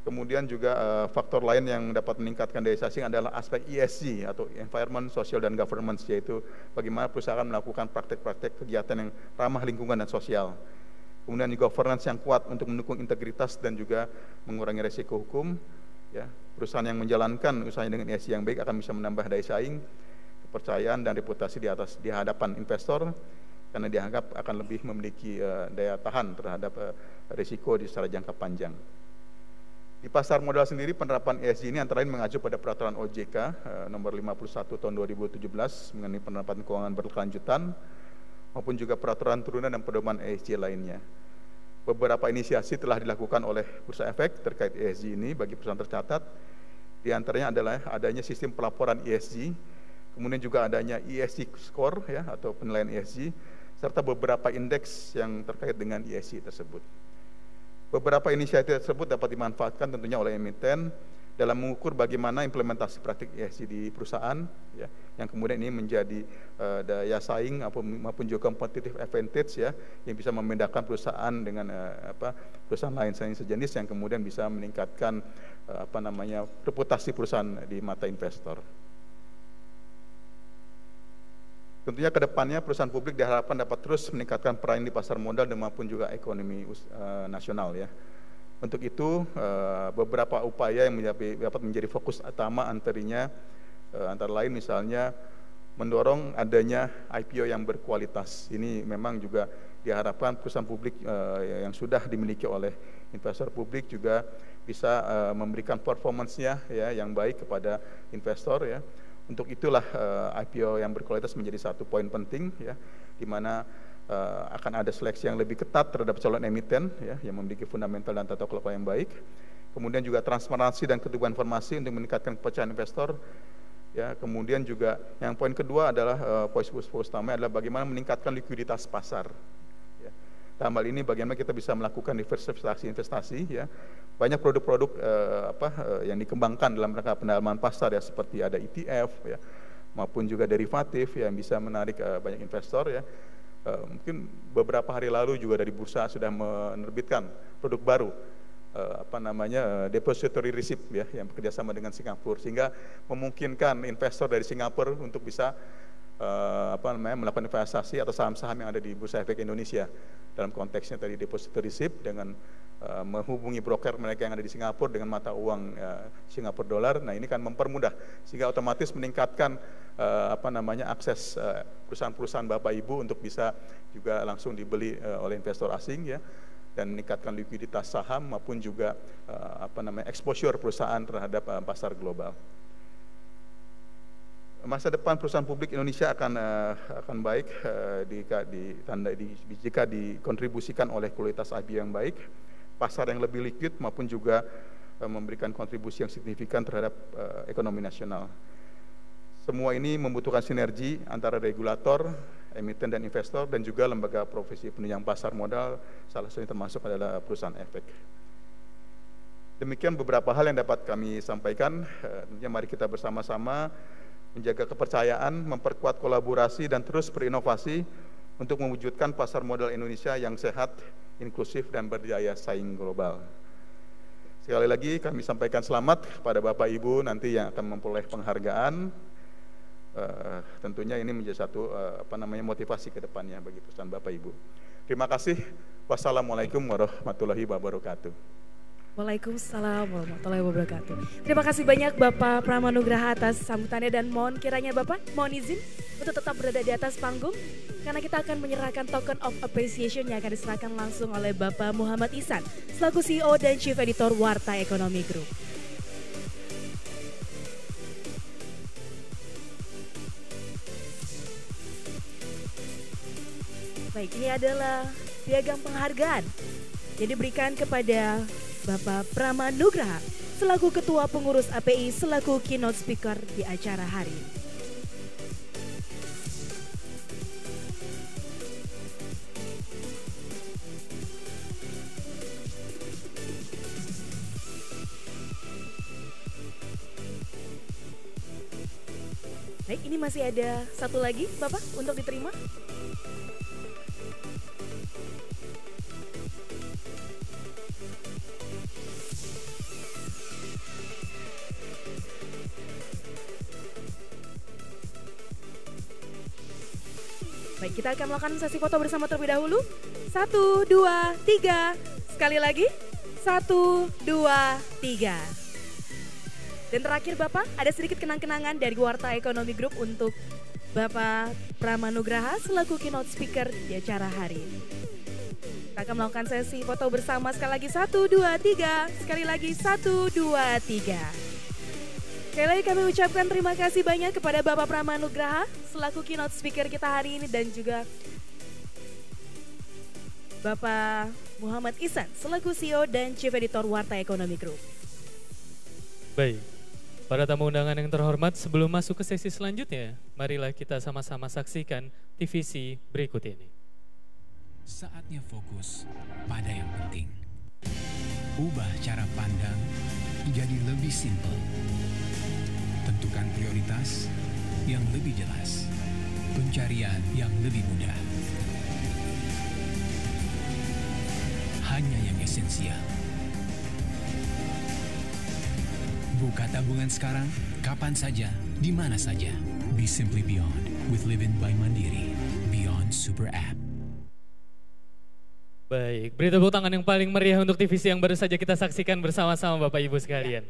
Kemudian juga faktor lain yang dapat meningkatkan daya saing adalah aspek ESG atau environment, social, dan governance, yaitu bagaimana perusahaan melakukan praktek-praktek kegiatan yang ramah lingkungan dan sosial. Kemudian juga governance yang kuat untuk mendukung integritas dan juga mengurangi resiko hukum. Ya, perusahaan yang menjalankan usahanya dengan ESG yang baik akan bisa menambah daya saing, kepercayaan dan reputasi di hadapan investor, karena dianggap akan lebih memiliki daya tahan terhadap risiko secara jangka panjang. Di pasar modal sendiri, penerapan ESG ini antara lain mengacu pada peraturan OJK nomor 51 tahun 2017 mengenai penerapan keuangan berkelanjutan maupun juga peraturan turunan dan pedoman ESG lainnya. Beberapa inisiasi telah dilakukan oleh Bursa Efek terkait ESG ini bagi perusahaan tercatat. Di antaranya adalah adanya sistem pelaporan ESG, kemudian juga adanya ESG score ya atau penilaian ESG, serta beberapa indeks yang terkait dengan ESG tersebut. Beberapa inisiatif tersebut dapat dimanfaatkan tentunya oleh emiten dalam mengukur bagaimana implementasi praktik ESG di perusahaan, ya, yang kemudian ini menjadi daya saing maupun juga competitive advantage ya, yang bisa membedakan perusahaan dengan perusahaan lain sejenis yang kemudian bisa meningkatkan reputasi perusahaan di mata investor. Tentunya ke depannya perusahaan publik diharapkan dapat terus meningkatkan peran di pasar modal dan maupun juga ekonomi nasional ya. Untuk itu beberapa upaya yang dapat menjadi fokus utama antara lain misalnya mendorong adanya IPO yang berkualitas. Ini memang juga diharapkan perusahaan publik yang sudah dimiliki oleh investor publik juga bisa memberikan performance-nya ya yang baik kepada investor ya. Untuk itulah IPO yang berkualitas menjadi satu poin penting ya, di mana akan ada seleksi yang lebih ketat terhadap calon emiten ya, yang memiliki fundamental dan tata kelola yang baik. Kemudian juga transparansi dan keterbukaan informasi untuk meningkatkan kepercayaan investor. Ya, kemudian juga yang poin kedua adalah poin utama adalah bagaimana meningkatkan likuiditas pasar. Ya. Dalam hal ini bagaimana kita bisa melakukan diversifikasi investasi ya. Banyak produk-produk yang dikembangkan dalam rangka pendalaman pasar ya, seperti ada ETF ya, maupun juga derivatif yang bisa menarik banyak investor ya. Mungkin beberapa hari lalu juga dari bursa sudah menerbitkan produk baru, depository receipt ya, yang bekerjasama dengan Singapura, sehingga memungkinkan investor dari Singapura untuk bisa melakukan investasi atau saham-saham yang ada di Bursa Efek Indonesia. Dalam konteksnya tadi depository receipt dengan menghubungi broker mereka yang ada di Singapura dengan mata uang Singapura dolar. Nah, ini kan mempermudah sehingga otomatis meningkatkan akses perusahaan-perusahaan Bapak Ibu untuk bisa juga langsung dibeli oleh investor asing ya, dan meningkatkan likuiditas saham maupun juga exposure perusahaan terhadap pasar global. Masa depan perusahaan publik Indonesia akan baik jika dikontribusikan oleh kualitas IB yang baik, pasar yang lebih liquid maupun juga memberikan kontribusi yang signifikan terhadap ekonomi nasional. Semua ini membutuhkan sinergi antara regulator, emiten dan investor, dan juga lembaga profesi penunjang pasar modal, salah satunya termasuk adalah perusahaan efek. Demikian beberapa hal yang dapat kami sampaikan. Tentunya mari kita bersama-sama menjaga kepercayaan, memperkuat kolaborasi, dan terus berinovasi untuk mewujudkan pasar modal Indonesia yang sehat, inklusif, dan berdaya saing global. Sekali lagi kami sampaikan selamat kepada Bapak Ibu nanti yang akan memperoleh penghargaan. Tentunya ini menjadi satu motivasi ke depannya bagi perusahaan Bapak Ibu. Terima kasih. Wassalamualaikum warahmatullahi wabarakatuh. Waalaikumsalam warahmatullahi wabarakatuh. Terima kasih banyak Bapak Pramanugraha atas sambutannya, dan mohon kiranya Bapak mohon izin untuk tetap berada di atas panggung karena kita akan menyerahkan token of appreciation yang akan diserahkan langsung oleh Bapak Muhammad Ihsan selaku CEO dan Chief Editor Warta Ekonomi Group. Baik, ini adalah piagam penghargaan yang diberikan kepada Bapak Pramanugraha selaku Ketua Pengurus API selaku keynote speaker di acara hari ini. Baik, ini masih ada satu lagi Bapak untuk diterima. Baik, kita akan melakukan sesi foto bersama terlebih dahulu. 1, 2, 3. Sekali lagi. 1, 2, 3. Dan terakhir Bapak, ada sedikit kenang-kenangan dari Warta Ekonomi Group untuk Bapak Pramanugraha selaku keynote speaker di acara hari ini. Kita akan melakukan sesi foto bersama sekali lagi. 1, 2, 3. Sekali lagi. 1, 2, 3. Sekali lagi kami ucapkan terima kasih banyak kepada Bapak Pramanugraha selaku keynote speaker kita hari ini, dan juga Bapak Muhammad Ihsan selaku CEO dan Chief Editor Warta Ekonomi Group. Baik, para tamu undangan yang terhormat, sebelum masuk ke sesi selanjutnya, marilah kita sama-sama saksikan TVC berikut ini. Saatnya fokus pada yang penting. Ubah cara pandang jadi lebih simpel. Tentukan prioritas yang lebih jelas, pencarian yang lebih mudah. Hanya yang esensial. Buka tabungan sekarang, kapan saja, di mana saja. Be simply beyond with Livin' by Mandiri. Beyond Super App. Baik, beri tepuk tangan yang paling meriah untuk TVC yang baru saja kita saksikan bersama-sama Bapak Ibu sekalian.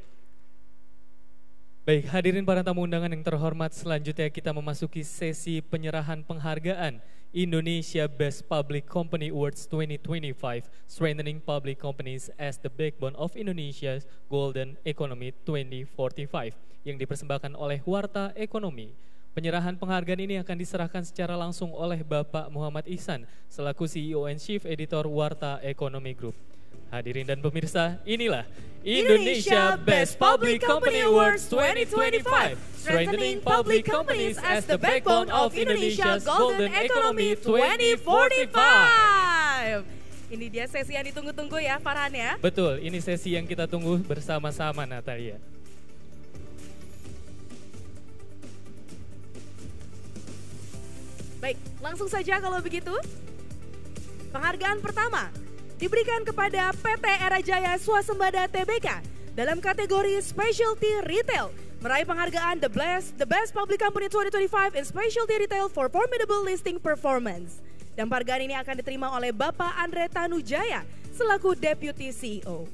Baik, hadirin para tamu undangan yang terhormat, selanjutnya kita memasuki sesi penyerahan penghargaan Indonesia Best Public Company Awards 2025, Strengthening Public Companies as the Backbone of Indonesia's Golden Economy 2045, yang dipersembahkan oleh Warta Ekonomi. Penyerahan penghargaan ini akan diserahkan secara langsung oleh Bapak Muhammad Ihsan selaku CEO and Chief Editor Warta Ekonomi Group. Hadirin dan pemirsa, inilah Indonesia Best Public Company Awards 2025, Strengthening Public Companies as the Backbone of Indonesia's Golden Economy 2045. Ini dia sesi yang ditunggu-tunggu ya Farhan ya. Betul, ini sesi yang kita tunggu bersama-sama Natalia. Baik, langsung saja kalau begitu. Penghargaan pertama diberikan kepada PT Era Jaya Swasembada Tbk dalam kategori Specialty Retail, meraih penghargaan The Best Public Company 2025 in Specialty Retail for Formidable Listing Performance. Dan penghargaan ini akan diterima oleh Bapak Andre Tanujaya selaku Deputy CEO.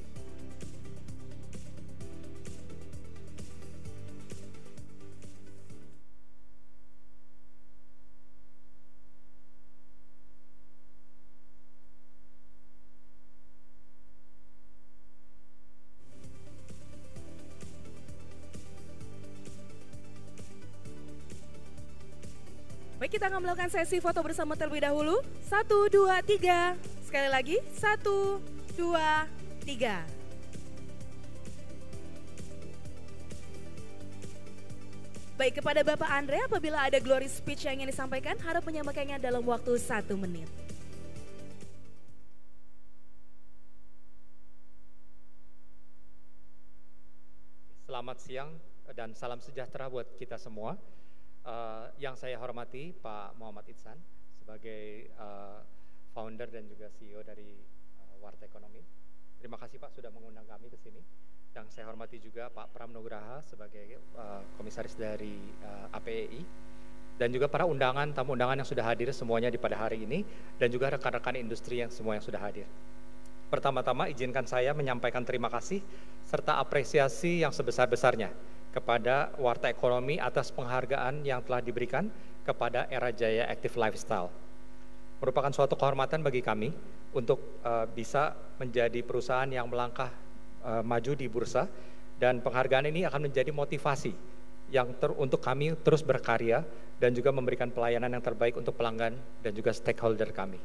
Baik, kita akan melakukan sesi foto bersama terlebih dahulu. 1, 2, 3. Sekali lagi, 1, 2, 3. Baik, kepada Bapak Andre, apabila ada glory speech yang ingin disampaikan, harap menyampaikannya dalam waktu 1 menit. Selamat siang dan salam sejahtera buat kita semua. Yang saya hormati Pak Muhammad Ihsan sebagai founder dan juga CEO dari Warta Ekonomi. Terima kasih Pak sudah mengundang kami ke sini. Yang saya hormati juga Pak Pram Nugraha sebagai komisaris dari APEI dan juga para tamu undangan yang sudah hadir semuanya di pada hari ini dan juga rekan-rekan industri yang semua yang sudah hadir. Pertama-tama izinkan saya menyampaikan terima kasih serta apresiasi yang sebesar-besarnya kepada Warta Ekonomi atas penghargaan yang telah diberikan kepada Era Jaya Active Lifestyle. Merupakan suatu kehormatan bagi kami untuk bisa menjadi perusahaan yang melangkah maju di bursa, dan penghargaan ini akan menjadi motivasi yang untuk kami terus berkarya dan juga memberikan pelayanan yang terbaik untuk pelanggan dan juga stakeholder kami.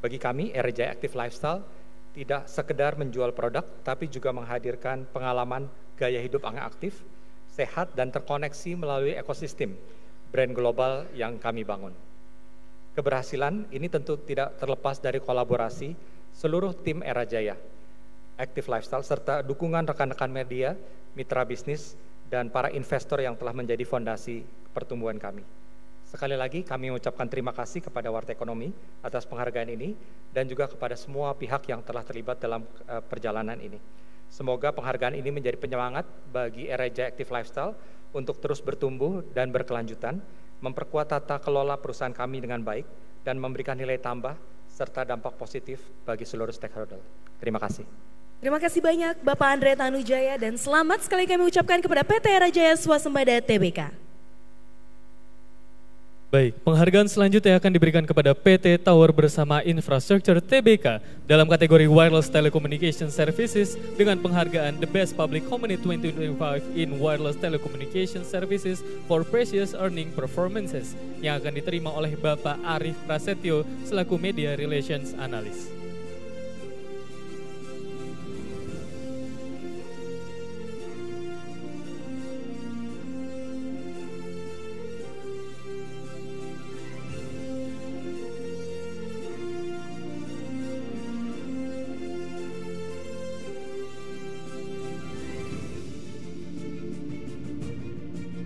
Bagi kami, Era Jaya Active Lifestyle tidak sekedar menjual produk, tapi juga menghadirkan pengalaman gaya hidup yang aktif, sehat, dan terkoneksi melalui ekosistem brand global yang kami bangun. Keberhasilan ini tentu tidak terlepas dari kolaborasi seluruh tim Era Jaya Active Lifestyle serta dukungan rekan-rekan media, mitra bisnis, dan para investor yang telah menjadi fondasi pertumbuhan kami. Sekali lagi kami mengucapkan terima kasih kepada Warta Ekonomi atas penghargaan ini dan juga kepada semua pihak yang telah terlibat dalam perjalanan ini. Semoga penghargaan ini menjadi penyemangat bagi Era Jaya Active Lifestyle untuk terus bertumbuh dan berkelanjutan, memperkuat tata kelola perusahaan kami dengan baik, dan memberikan nilai tambah serta dampak positif bagi seluruh stakeholder. Terima kasih. Terima kasih banyak Bapak Andre Tanujaya dan selamat sekali kami ucapkan kepada PT Era Jaya Swasembada Tbk. Baik, penghargaan selanjutnya akan diberikan kepada PT Tower Bersama Infrastructure Tbk dalam kategori Wireless Telecommunication Services dengan penghargaan The Best Public Company 2025 in Wireless Telecommunication Services for Precious Earning Performances yang akan diterima oleh Bapak Arif Prasetyo selaku Media Relations Analyst.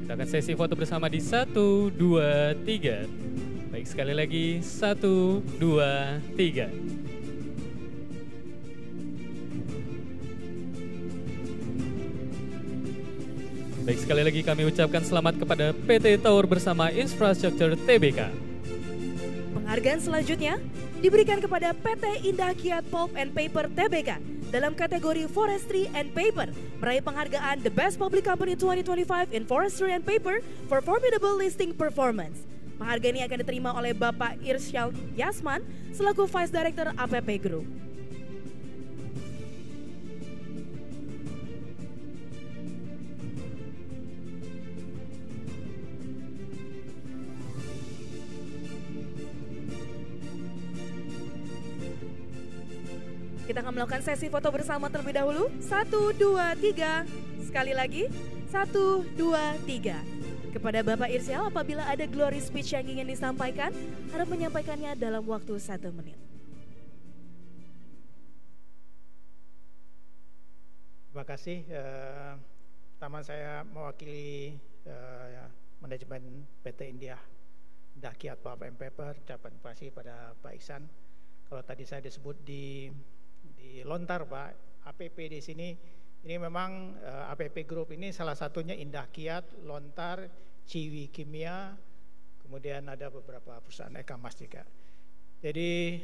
Kita akan sesi foto bersama di 1, 2, 3. Baik, sekali lagi 1, 2, 3. Baik, sekali lagi kami ucapkan selamat kepada PT Tower Bersama Infrastructure Tbk. Penghargaan selanjutnya diberikan kepada PT Indah Kiat Pulp and Paper Tbk dalam kategori Forestry and Paper, meraih penghargaan The Best Public Company 2025 in Forestry and Paper for Formidable Listing Performance. Penghargaan ini akan diterima oleh Bapak Irsyal Yasman selaku Vice Director APP Group. Kita akan melakukan sesi foto bersama terlebih dahulu. 1, 2, 3. Sekali lagi. 1, 2, 3. Kepada Bapak Irsyal, apabila ada glory speech yang ingin disampaikan, harap menyampaikannya dalam waktu 1 menit. Terima kasih. Pertama saya mewakili manajemen PT India Dakiat Pulp and Paper, ucapan terima kasih pada Pak Iksan. Kalau tadi saya disebut di Lontar Pak, APP di sini, ini memang APP Group ini salah satunya Indah Kiat, Lontar, Ciwi Kimia, kemudian ada beberapa perusahaan Ekamas juga. Jadi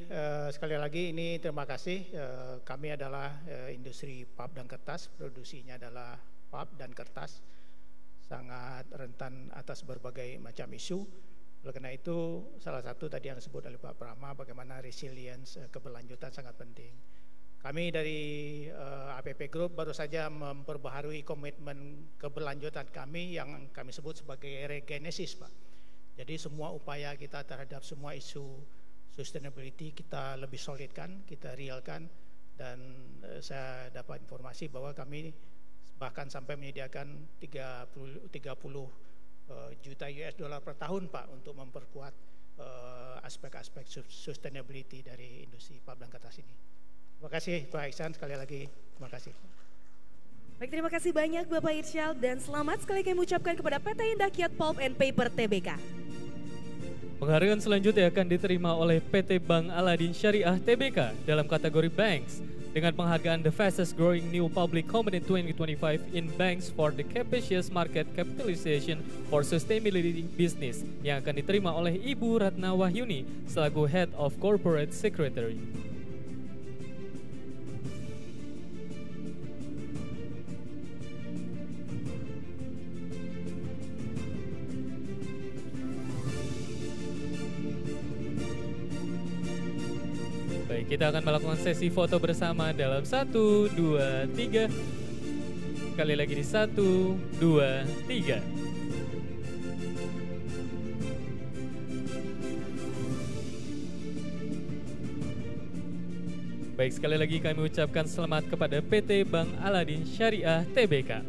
sekali lagi ini terima kasih. Kami adalah industri pulp dan kertas, produksinya adalah pulp dan kertas, sangat rentan atas berbagai macam isu. Oleh karena itu salah satu tadi yang disebut oleh Pak Prama, bagaimana resilience keberlanjutan sangat penting. Kami dari APP Group baru saja memperbaharui komitmen keberlanjutan kami yang kami sebut sebagai regenesis Pak. Jadi semua upaya kita terhadap semua isu sustainability kita lebih solidkan, kita realkan, dan saya dapat informasi bahwa kami bahkan sampai menyediakan 30 juta US dollar per tahun Pak untuk memperkuat aspek-aspek sustainability dari industri pulp dan kertas ini. Terima kasih Pak Iksan, sekali lagi terima kasih. Baik, terima kasih banyak Bapak Irsyal dan selamat sekali kami ucapkan kepada PT Indah Kiat Pulp and Paper Tbk. Penghargaan selanjutnya akan diterima oleh PT Bank Aladin Syariah Tbk dalam kategori Banks dengan penghargaan The Fastest Growing New Public Company 2025 in Banks for the Capacious Market Capitalization for Sustainability Business yang akan diterima oleh Ibu Ratna Wahyuni selaku Head of Corporate Secretary. Baik, kita akan melakukan sesi foto bersama dalam 1, 2, 3. Sekali lagi di 1, 2, 3. Baik, sekali lagi kami ucapkan selamat kepada PT Bank Aladin Syariah Tbk.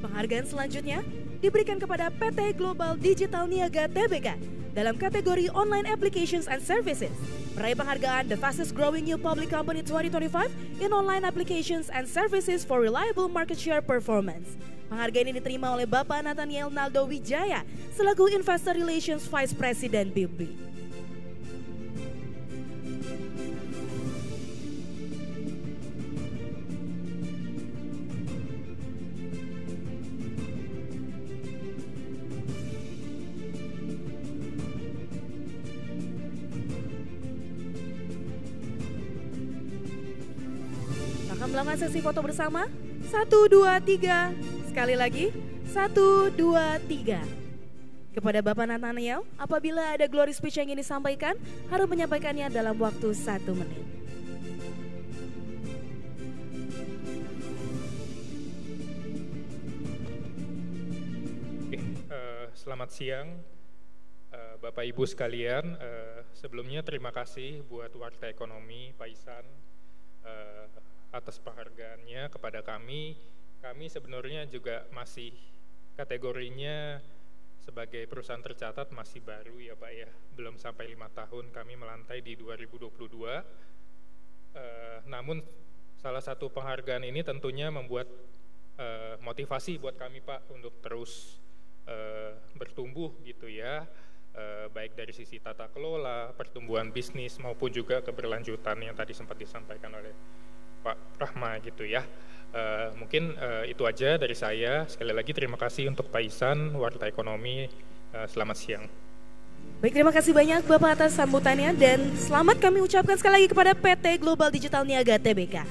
Penghargaan selanjutnya diberikan kepada PT Global Digital Niaga Tbk dalam kategori Online Applications and Services. Meraih penghargaan The Fastest Growing New Public Company 2025 in Online Applications and Services for Reliable Market Share Performance. Penghargaan ini diterima oleh Bapak Nathaniel Naldo Wijaya selaku Investor Relations Vice President BIMBI. Akan melakukan sesi foto bersama. 1, 2, 3. Sekali lagi. 1, 2, 3. Kepada Bapak Nathaniel, apabila ada glory speech yang ingin disampaikan, harus menyampaikannya dalam waktu 1 menit. Selamat siang Bapak Ibu sekalian. Sebelumnya terima kasih buat Warta Ekonomi Pak Isan atas penghargaannya kepada kami. Kami sebenarnya juga masih kategorinya sebagai perusahaan tercatat masih baru ya Pak ya, belum sampai 5 tahun kami melantai di 2022. Namun salah satu penghargaan ini tentunya membuat motivasi buat kami Pak untuk terus bertumbuh gitu ya, baik dari sisi tata kelola, pertumbuhan bisnis maupun juga keberlanjutan yang tadi sempat disampaikan oleh Pak Rahma gitu ya. Mungkin itu aja dari saya. Sekali lagi terima kasih untuk Pak Isan, Warta Ekonomi. Selamat siang. Baik, terima kasih banyak Bapak atas sambutannya dan selamat kami ucapkan sekali lagi kepada PT Global Digital Niaga Tbk.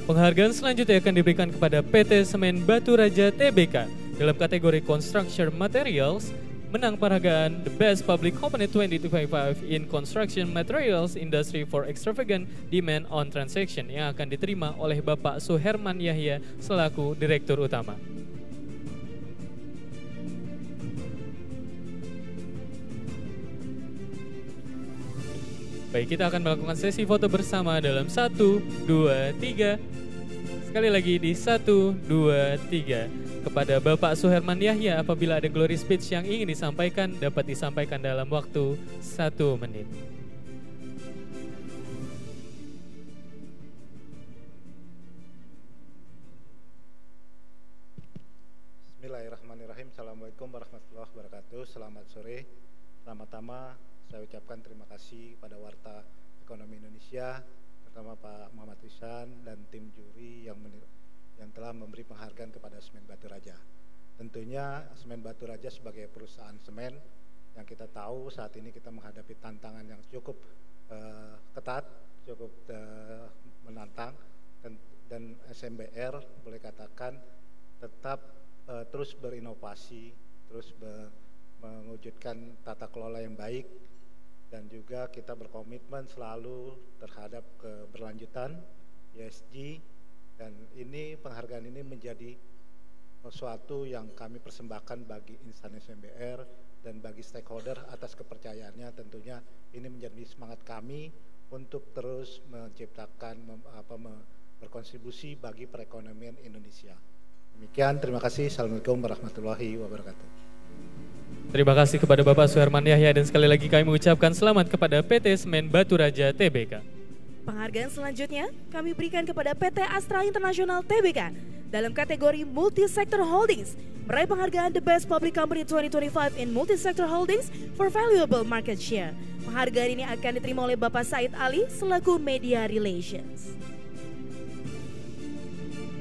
Penghargaan selanjutnya akan diberikan kepada PT Semen Batu Raja Tbk dalam kategori Construction Materials, menang penghargaan The Best Public Company 2025 in Construction Materials Industry for Extravagant Demand on Transaction yang akan diterima oleh Bapak Suherman Yahya selaku Direktur Utama. Baik, kita akan melakukan sesi foto bersama dalam 1, 2, 3. Sekali lagi di 1, 2, 3. Kepada Bapak Suherman Yahya, apabila ada glory speech yang ingin disampaikan, dapat disampaikan dalam waktu 1 menit. Bismillahirrahmanirrahim. Bismillahirrahmanirrahim. Assalamualaikum warahmatullahi wabarakatuh. Selamat sore. Pertama-tama saya ucapkan terima kasih pada Warta Ekonomi Indonesia, pertama Pak Muhammad Ihsan dan tim juri yang telah memberi penghargaan kepada Semen Batu Raja. Tentunya Semen Batu Raja sebagai perusahaan semen yang kita tahu saat ini kita menghadapi tantangan yang cukup ketat, cukup menantang, dan SMBR boleh katakan tetap terus berinovasi, terus mewujudkan tata kelola yang baik, dan juga kita berkomitmen selalu terhadap keberlanjutan ESG, dan ini penghargaan ini menjadi sesuatu yang kami persembahkan bagi insan SMBR dan bagi stakeholder atas kepercayaannya. Tentunya ini menjadi semangat kami untuk terus menciptakan berkontribusi bagi perekonomian Indonesia. Demikian, terima kasih. Assalamualaikum warahmatullahi wabarakatuh. Terima kasih kepada Bapak Suherman Yahya, dan sekali lagi kami mengucapkan selamat kepada PT Semen Batu Raja Tbk. Penghargaan selanjutnya kami berikan kepada PT Astra International Tbk dalam kategori Multi-Sector Holdings, meraih penghargaan The Best Public Company 2025 in Multi-Sector Holdings for Valuable Market Share. Penghargaan ini akan diterima oleh Bapak Said Ali selaku Media Relations.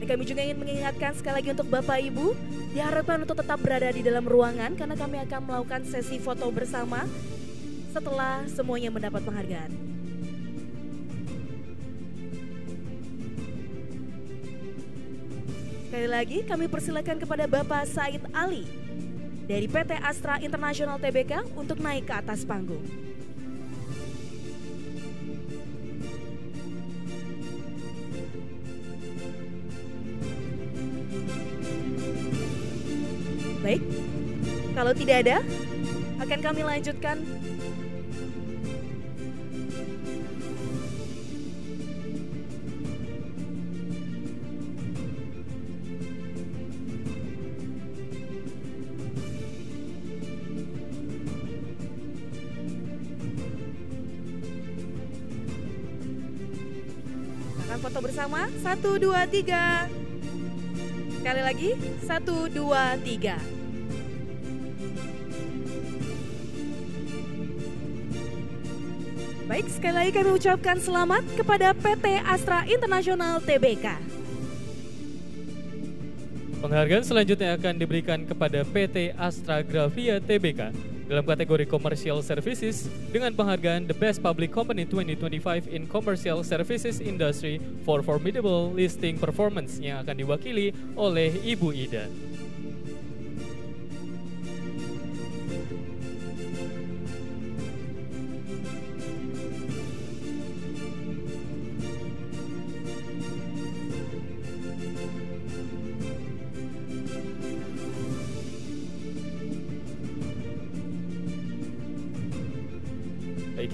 Dan kami juga ingin mengingatkan sekali lagi untuk Bapak Ibu, diharapkan untuk tetap berada di dalam ruangan karena kami akan melakukan sesi foto bersama setelah semuanya mendapat penghargaan. Sekali lagi kami persilakan kepada Bapak Said Ali dari PT Astra International Tbk untuk naik ke atas panggung. Baik, kalau tidak ada, akan kami lanjutkan. Akan foto bersama, 1, 2, 3. Sekali lagi, 1, 2, 3. Baik, sekali lagi kami ucapkan selamat kepada PT Astra International Tbk. Penghargaan selanjutnya akan diberikan kepada PT Astra Grafia Tbk dalam kategori Commercial Services dengan penghargaan The Best Public Company 2025 in Commercial Services Industry for Formidable Listing Performance yang akan diwakili oleh Ibu Ida.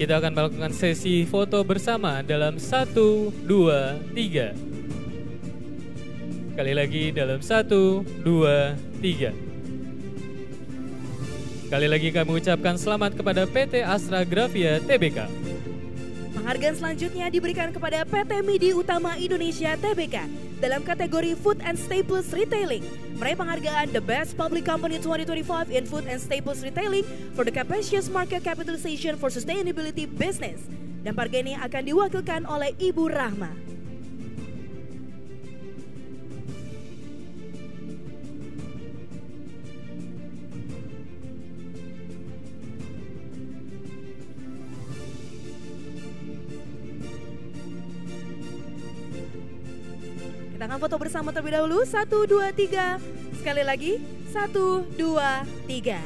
Kita akan melakukan sesi foto bersama dalam 1, 2, 3. Sekali lagi dalam 1, 2, 3. Sekali lagi kami ucapkan selamat kepada PT Astra Grafia Tbk. Penghargaan selanjutnya diberikan kepada PT Midi Utama Indonesia Tbk dalam kategori Food and Staples Retailing, meraih penghargaan The Best Public Company 2025 in Food and Staples Retailing for the Capacious Market Capitalization for Sustainability Business. Dan penghargaan ini akan diwakilkan oleh Ibu Rahma. Kita akan foto bersama terlebih dahulu. 1, 2, 3. Sekali lagi. 1, 2, 3.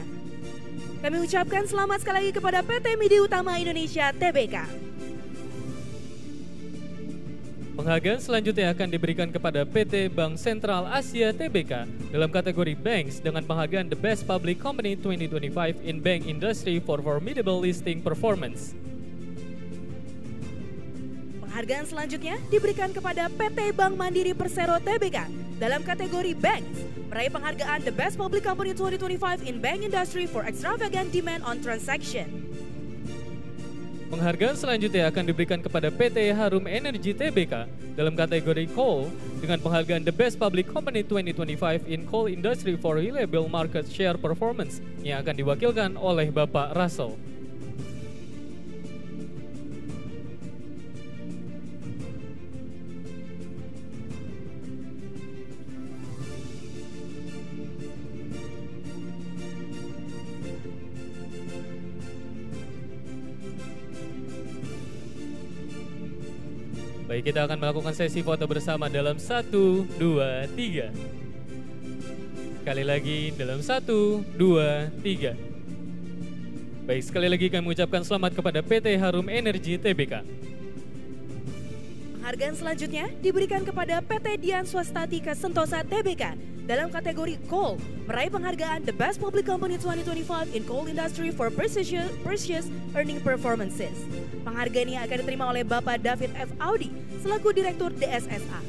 Kami ucapkan selamat sekali lagi kepada PT Midi Utama Indonesia Tbk. Penghargaan selanjutnya akan diberikan kepada PT Bank Sentral Asia Tbk dalam kategori Banks dengan penghargaan The Best Public Company 2025 in Bank Industry for Formidable Listing Performance. Penghargaan selanjutnya diberikan kepada PT Bank Mandiri Persero Tbk dalam kategori Banks, meraih penghargaan The Best Public Company 2025 in Bank Industry for Extravagant Demand on Transaction. Penghargaan selanjutnya akan diberikan kepada PT Harum Energy Tbk dalam kategori Coal dengan penghargaan The Best Public Company 2025 in Coal Industry for Reliable Market Share Performance yang akan diwakilkan oleh Bapak Russell. Baik, kita akan melakukan sesi foto bersama dalam 1, 2, 3. Sekali lagi dalam 1, 2, 3. Baik, sekali lagi kami mengucapkan selamat kepada PT Harum Energy Tbk. Penghargaan selanjutnya diberikan kepada PT Dian Swastatika Sentosa Tbk dalam kategori Coal, meraih penghargaan The Best Public Company 2025 in Coal Industry for Precious Earning Performances. Penghargaan ini akan diterima oleh Bapak David F. Audi selaku Direktur DSSA.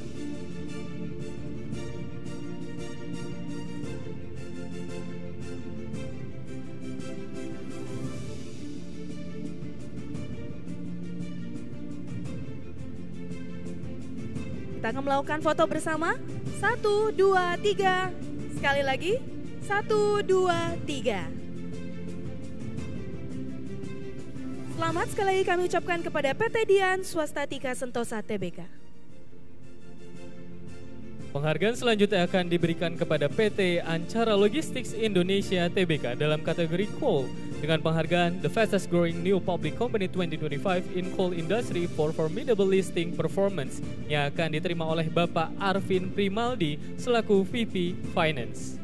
Kita akan melakukan foto bersama. 1, 2, 3. Sekali lagi. 1, 2, 3. Selamat sekali lagi kami ucapkan kepada PT Dian Swastatika Sentosa Tbk. Penghargaan selanjutnya akan diberikan kepada PT Ancara Logistics Indonesia Tbk dalam kategori Coal dengan penghargaan The Fastest Growing New Public Company 2025 in Coal Industry for Formidable Listing Performance yang akan diterima oleh Bapak Arvin Primaldi selaku VP Finance.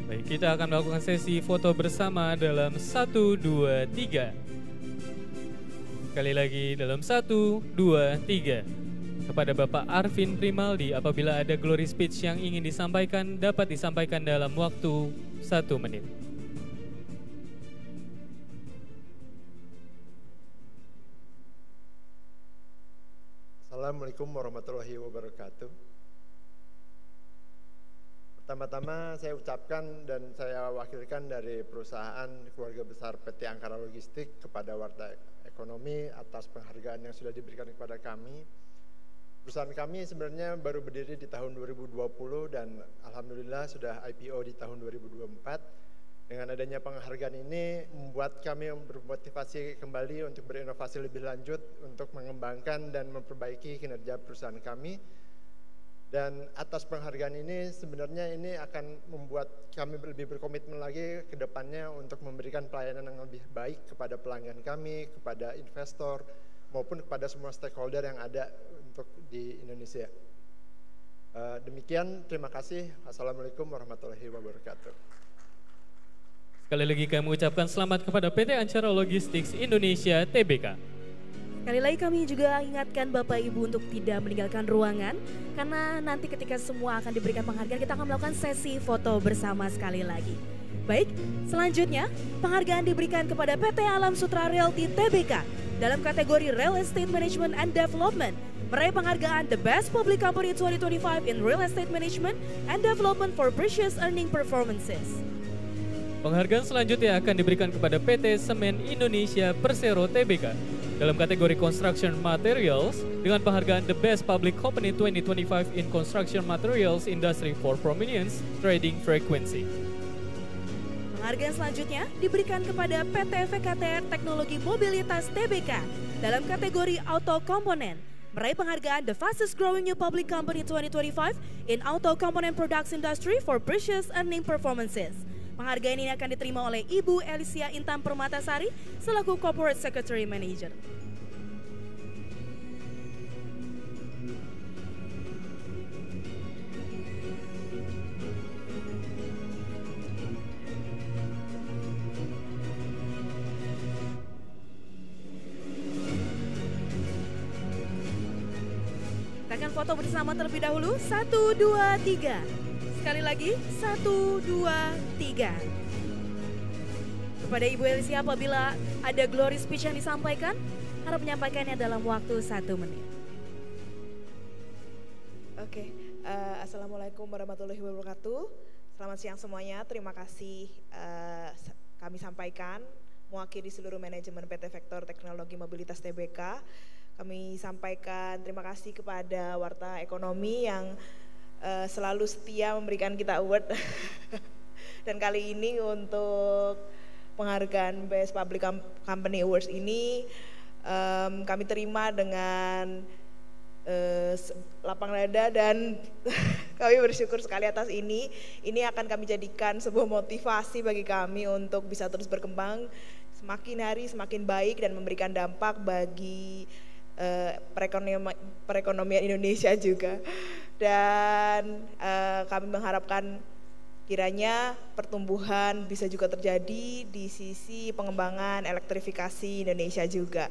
Baik, kita akan melakukan sesi foto bersama dalam 1, 2, 3. Sekali lagi dalam 1, 2, 3. Kepada Bapak Arvin Primaldi, apabila ada glory speech yang ingin disampaikan, dapat disampaikan dalam waktu 1 menit. Assalamualaikum warahmatullahi wabarakatuh. Pertama-tama saya ucapkan dan saya wakilkan dari perusahaan keluarga besar PT Angkara Logistik kepada Warta Ekonomi atas penghargaan yang sudah diberikan kepada kami. Perusahaan kami sebenarnya baru berdiri di tahun 2020 dan alhamdulillah sudah IPO di tahun 2024. Dengan adanya penghargaan ini membuat kami bermotivasi kembali untuk berinovasi lebih lanjut untuk mengembangkan dan memperbaiki kinerja perusahaan kami. Dan atas penghargaan ini sebenarnya ini akan membuat kami lebih berkomitmen lagi ke depannya untuk memberikan pelayanan yang lebih baik kepada pelanggan kami, kepada investor, maupun kepada semua stakeholder yang ada untuk di Indonesia. Demikian, terima kasih. Assalamualaikum warahmatullahi wabarakatuh. Sekali lagi kami ucapkan selamat kepada PT Ancara Logistics Indonesia Tbk. Sekali lagi kami juga ingatkan Bapak Ibu untuk tidak meninggalkan ruangan karena nanti ketika semua akan diberikan penghargaan kita akan melakukan sesi foto bersama sekali lagi. Baik, selanjutnya penghargaan diberikan kepada PT Alam Sutra Realty Tbk dalam kategori Real Estate Management and Development, meraih penghargaan The Best Public Company 2025 in Real Estate Management and Development for Precious Earning Performances. Penghargaan selanjutnya akan diberikan kepada PT Semen Indonesia Persero Tbk dalam kategori Construction Materials dengan penghargaan The Best Public Company 2025 in Construction Materials Industry for Prominence Trading Frequency. Penghargaan selanjutnya diberikan kepada PT VKTR Teknologi Mobilitas Tbk dalam kategori Auto Komponen, meraih penghargaan The Fastest Growing New Public Company 2025 in Auto Component Products Industry for Precious Earning Performances. Penghargaan ini akan diterima oleh Ibu Elisia Intan Permatasari selaku Corporate Secretary Manager. Kita akan foto bersama terlebih dahulu. 1, 2, 3. Sekali lagi, 1, 2, 3. Kepada Ibu Elisia apabila ada glory speech yang disampaikan, harap menyampaikannya dalam waktu 1 menit. Oke, Assalamualaikum warahmatullahi wabarakatuh. Selamat siang semuanya, terima kasih kami sampaikan mewakili seluruh manajemen PT Vektor Teknologi Mobilitas TBK. Kami sampaikan terima kasih kepada Warta Ekonomi yang selalu setia memberikan kita award. Dan kali ini untuk penghargaan Best Public Company Awards ini kami terima dengan lapang dada dan kami bersyukur sekali atas ini. Ini akan kami jadikan sebuah motivasi bagi kami untuk bisa terus berkembang semakin hari semakin baik dan memberikan dampak bagi perekonomian Indonesia juga. Dan kami mengharapkan kiranya pertumbuhan bisa juga terjadi di sisi pengembangan elektrifikasi Indonesia juga.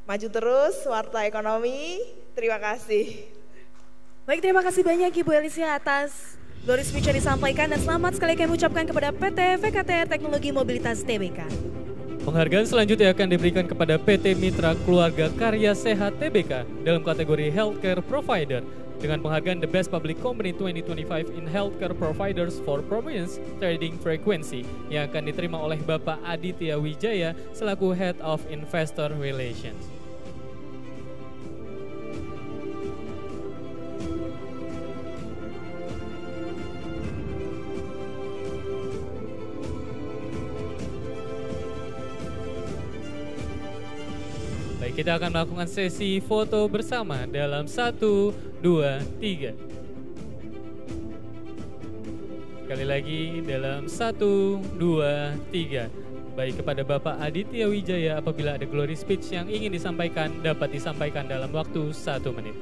Maju terus, Warta Ekonomi. Terima kasih. Baik, terima kasih banyak Ibu Elisia atas glory speech yang disampaikan dan selamat sekali kami ucapkan kepada PT VKTR Teknologi Mobilitas TBK. Penghargaan selanjutnya akan diberikan kepada PT Mitra Keluarga Karya Sehat TBK dalam kategori Healthcare Provider dengan penghargaan The Best Public Company 2025 in Healthcare Providers for Prominence Trading Frequency yang akan diterima oleh Bapak Aditya Wijaya selaku Head of Investor Relations. Baik, kita akan melakukan sesi foto bersama dalam 1, 2, 3. Sekali lagi dalam 1, 2, 3. Baik, kepada Bapak Aditya Wijaya apabila ada glory speech yang ingin disampaikan dapat disampaikan dalam waktu 1 menit.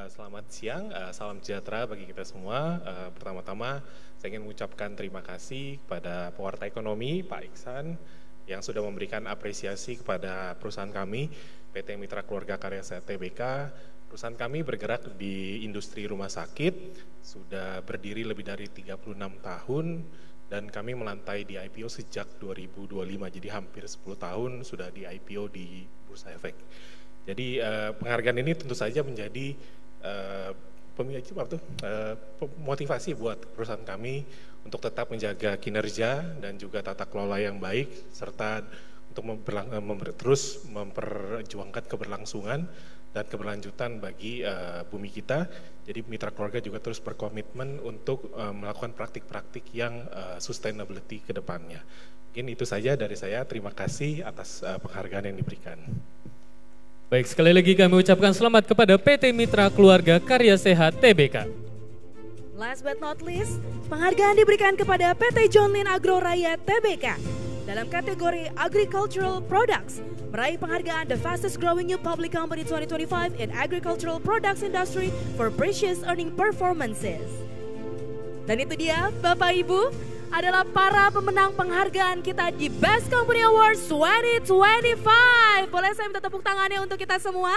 Selamat siang, salam sejahtera bagi kita semua. Pertama-tama saya ingin mengucapkan terima kasih kepada Pewarta Ekonomi, Pak Iksan, yang sudah memberikan apresiasi kepada perusahaan kami, PT Mitra Keluarga Karya Sehat TBK. Perusahaan kami bergerak di industri rumah sakit, sudah berdiri lebih dari 36 tahun, dan kami melantai di IPO sejak 2025, jadi hampir 10 tahun sudah di IPO di Bursa Efek. Jadi penghargaan ini tentu saja menjadi motivasi buat perusahaan kami untuk tetap menjaga kinerja dan juga tata kelola yang baik serta untuk terus memperjuangkan keberlangsungan dan keberlanjutan bagi bumi kita. Jadi Mitra Keluarga juga terus berkomitmen untuk melakukan praktik-praktik yang sustainability ke depannya. Mungkin itu saja dari saya. Terima kasih atas penghargaan yang diberikan. Baik, sekali lagi kami ucapkan selamat kepada PT Mitra Keluarga Karya Sehat TBK. Last but not least, penghargaan diberikan kepada PT John Lynn Agro Raya TBK dalam kategori Agricultural Products, meraih penghargaan The Fastest Growing New Public Company 2025 in Agricultural Products Industry for Precious Earning Performances. Dan itu dia, Bapak Ibu, adalah para pemenang penghargaan kita di Best Company Awards 2025. Boleh saya minta tepuk tangannya untuk kita semua?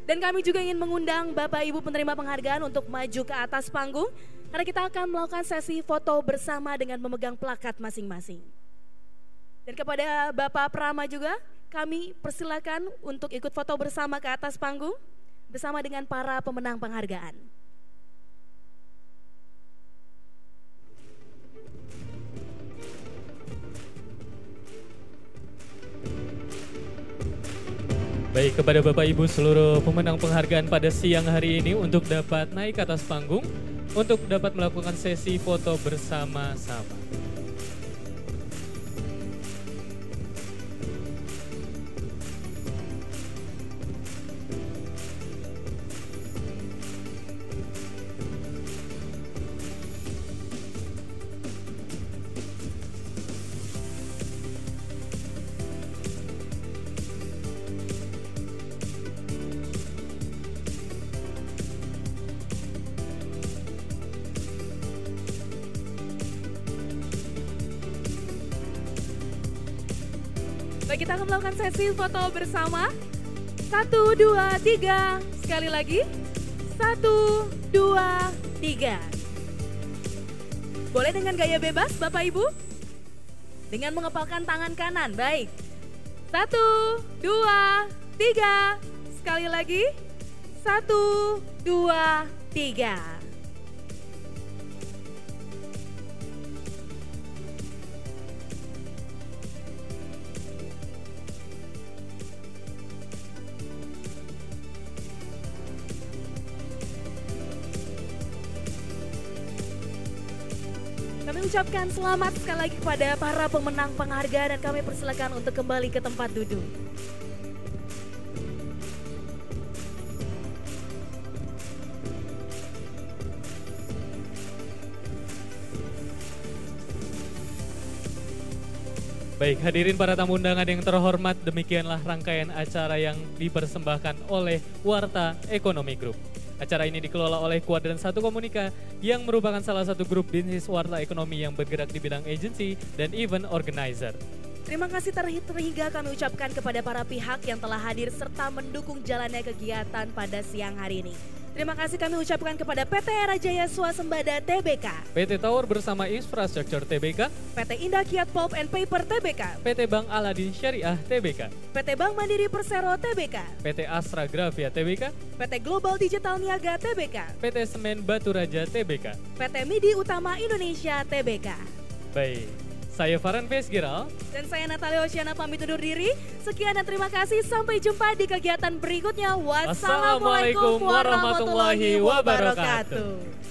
Dan kami juga ingin mengundang Bapak Ibu penerima penghargaan untuk maju ke atas panggung karena kita akan melakukan sesi foto bersama dengan memegang plakat masing-masing. Dan kepada Bapak Prama juga kami persilakan untuk ikut foto bersama ke atas panggung bersama dengan para pemenang penghargaan. Baik, kepada Bapak Ibu seluruh pemenang penghargaan pada siang hari ini untuk dapat naik ke atas panggung untuk dapat melakukan sesi foto bersama-sama. Baik, kita akan melakukan sesi foto bersama. 1, 2, 3. Sekali lagi. 1, 2, 3. 3. Boleh dengan gaya bebas Bapak Ibu? Dengan mengepalkan tangan kanan, baik. 1, 2, 3. Sekali lagi. 1, 2, 3. Kami ucapkan selamat sekali lagi kepada para pemenang penghargaan dan kami persilakan untuk kembali ke tempat duduk. Baik, hadirin para tamu undangan yang terhormat, demikianlah rangkaian acara yang dipersembahkan oleh Warta Ekonomi Group. Acara ini dikelola oleh Kuadran 1 Komunika yang merupakan salah satu grup bisnis warta ekonomi yang bergerak di bidang agency dan event organizer. Terima kasih terhingga kami ucapkan kepada para pihak yang telah hadir serta mendukung jalannya kegiatan pada siang hari ini. Terima kasih kami ucapkan kepada PT Era Jaya Swasembada Tbk, PT Tower bersama Infrastructure Tbk, PT Indah Kiat Pulp and Paper Tbk, PT Bank Aladin Syariah Tbk, PT Bank Mandiri Persero Tbk, PT Astra Grafia Tbk, PT Global Digital Niaga Tbk, PT Semen Batu Raja Tbk, PT Midi Utama Indonesia Tbk. Baik, saya Farhan Vesgiral dan saya Natalia Oceana pamit undur diri. Sekian dan terima kasih. Sampai jumpa di kegiatan berikutnya. Wassalamualaikum warahmatullahi wabarakatuh.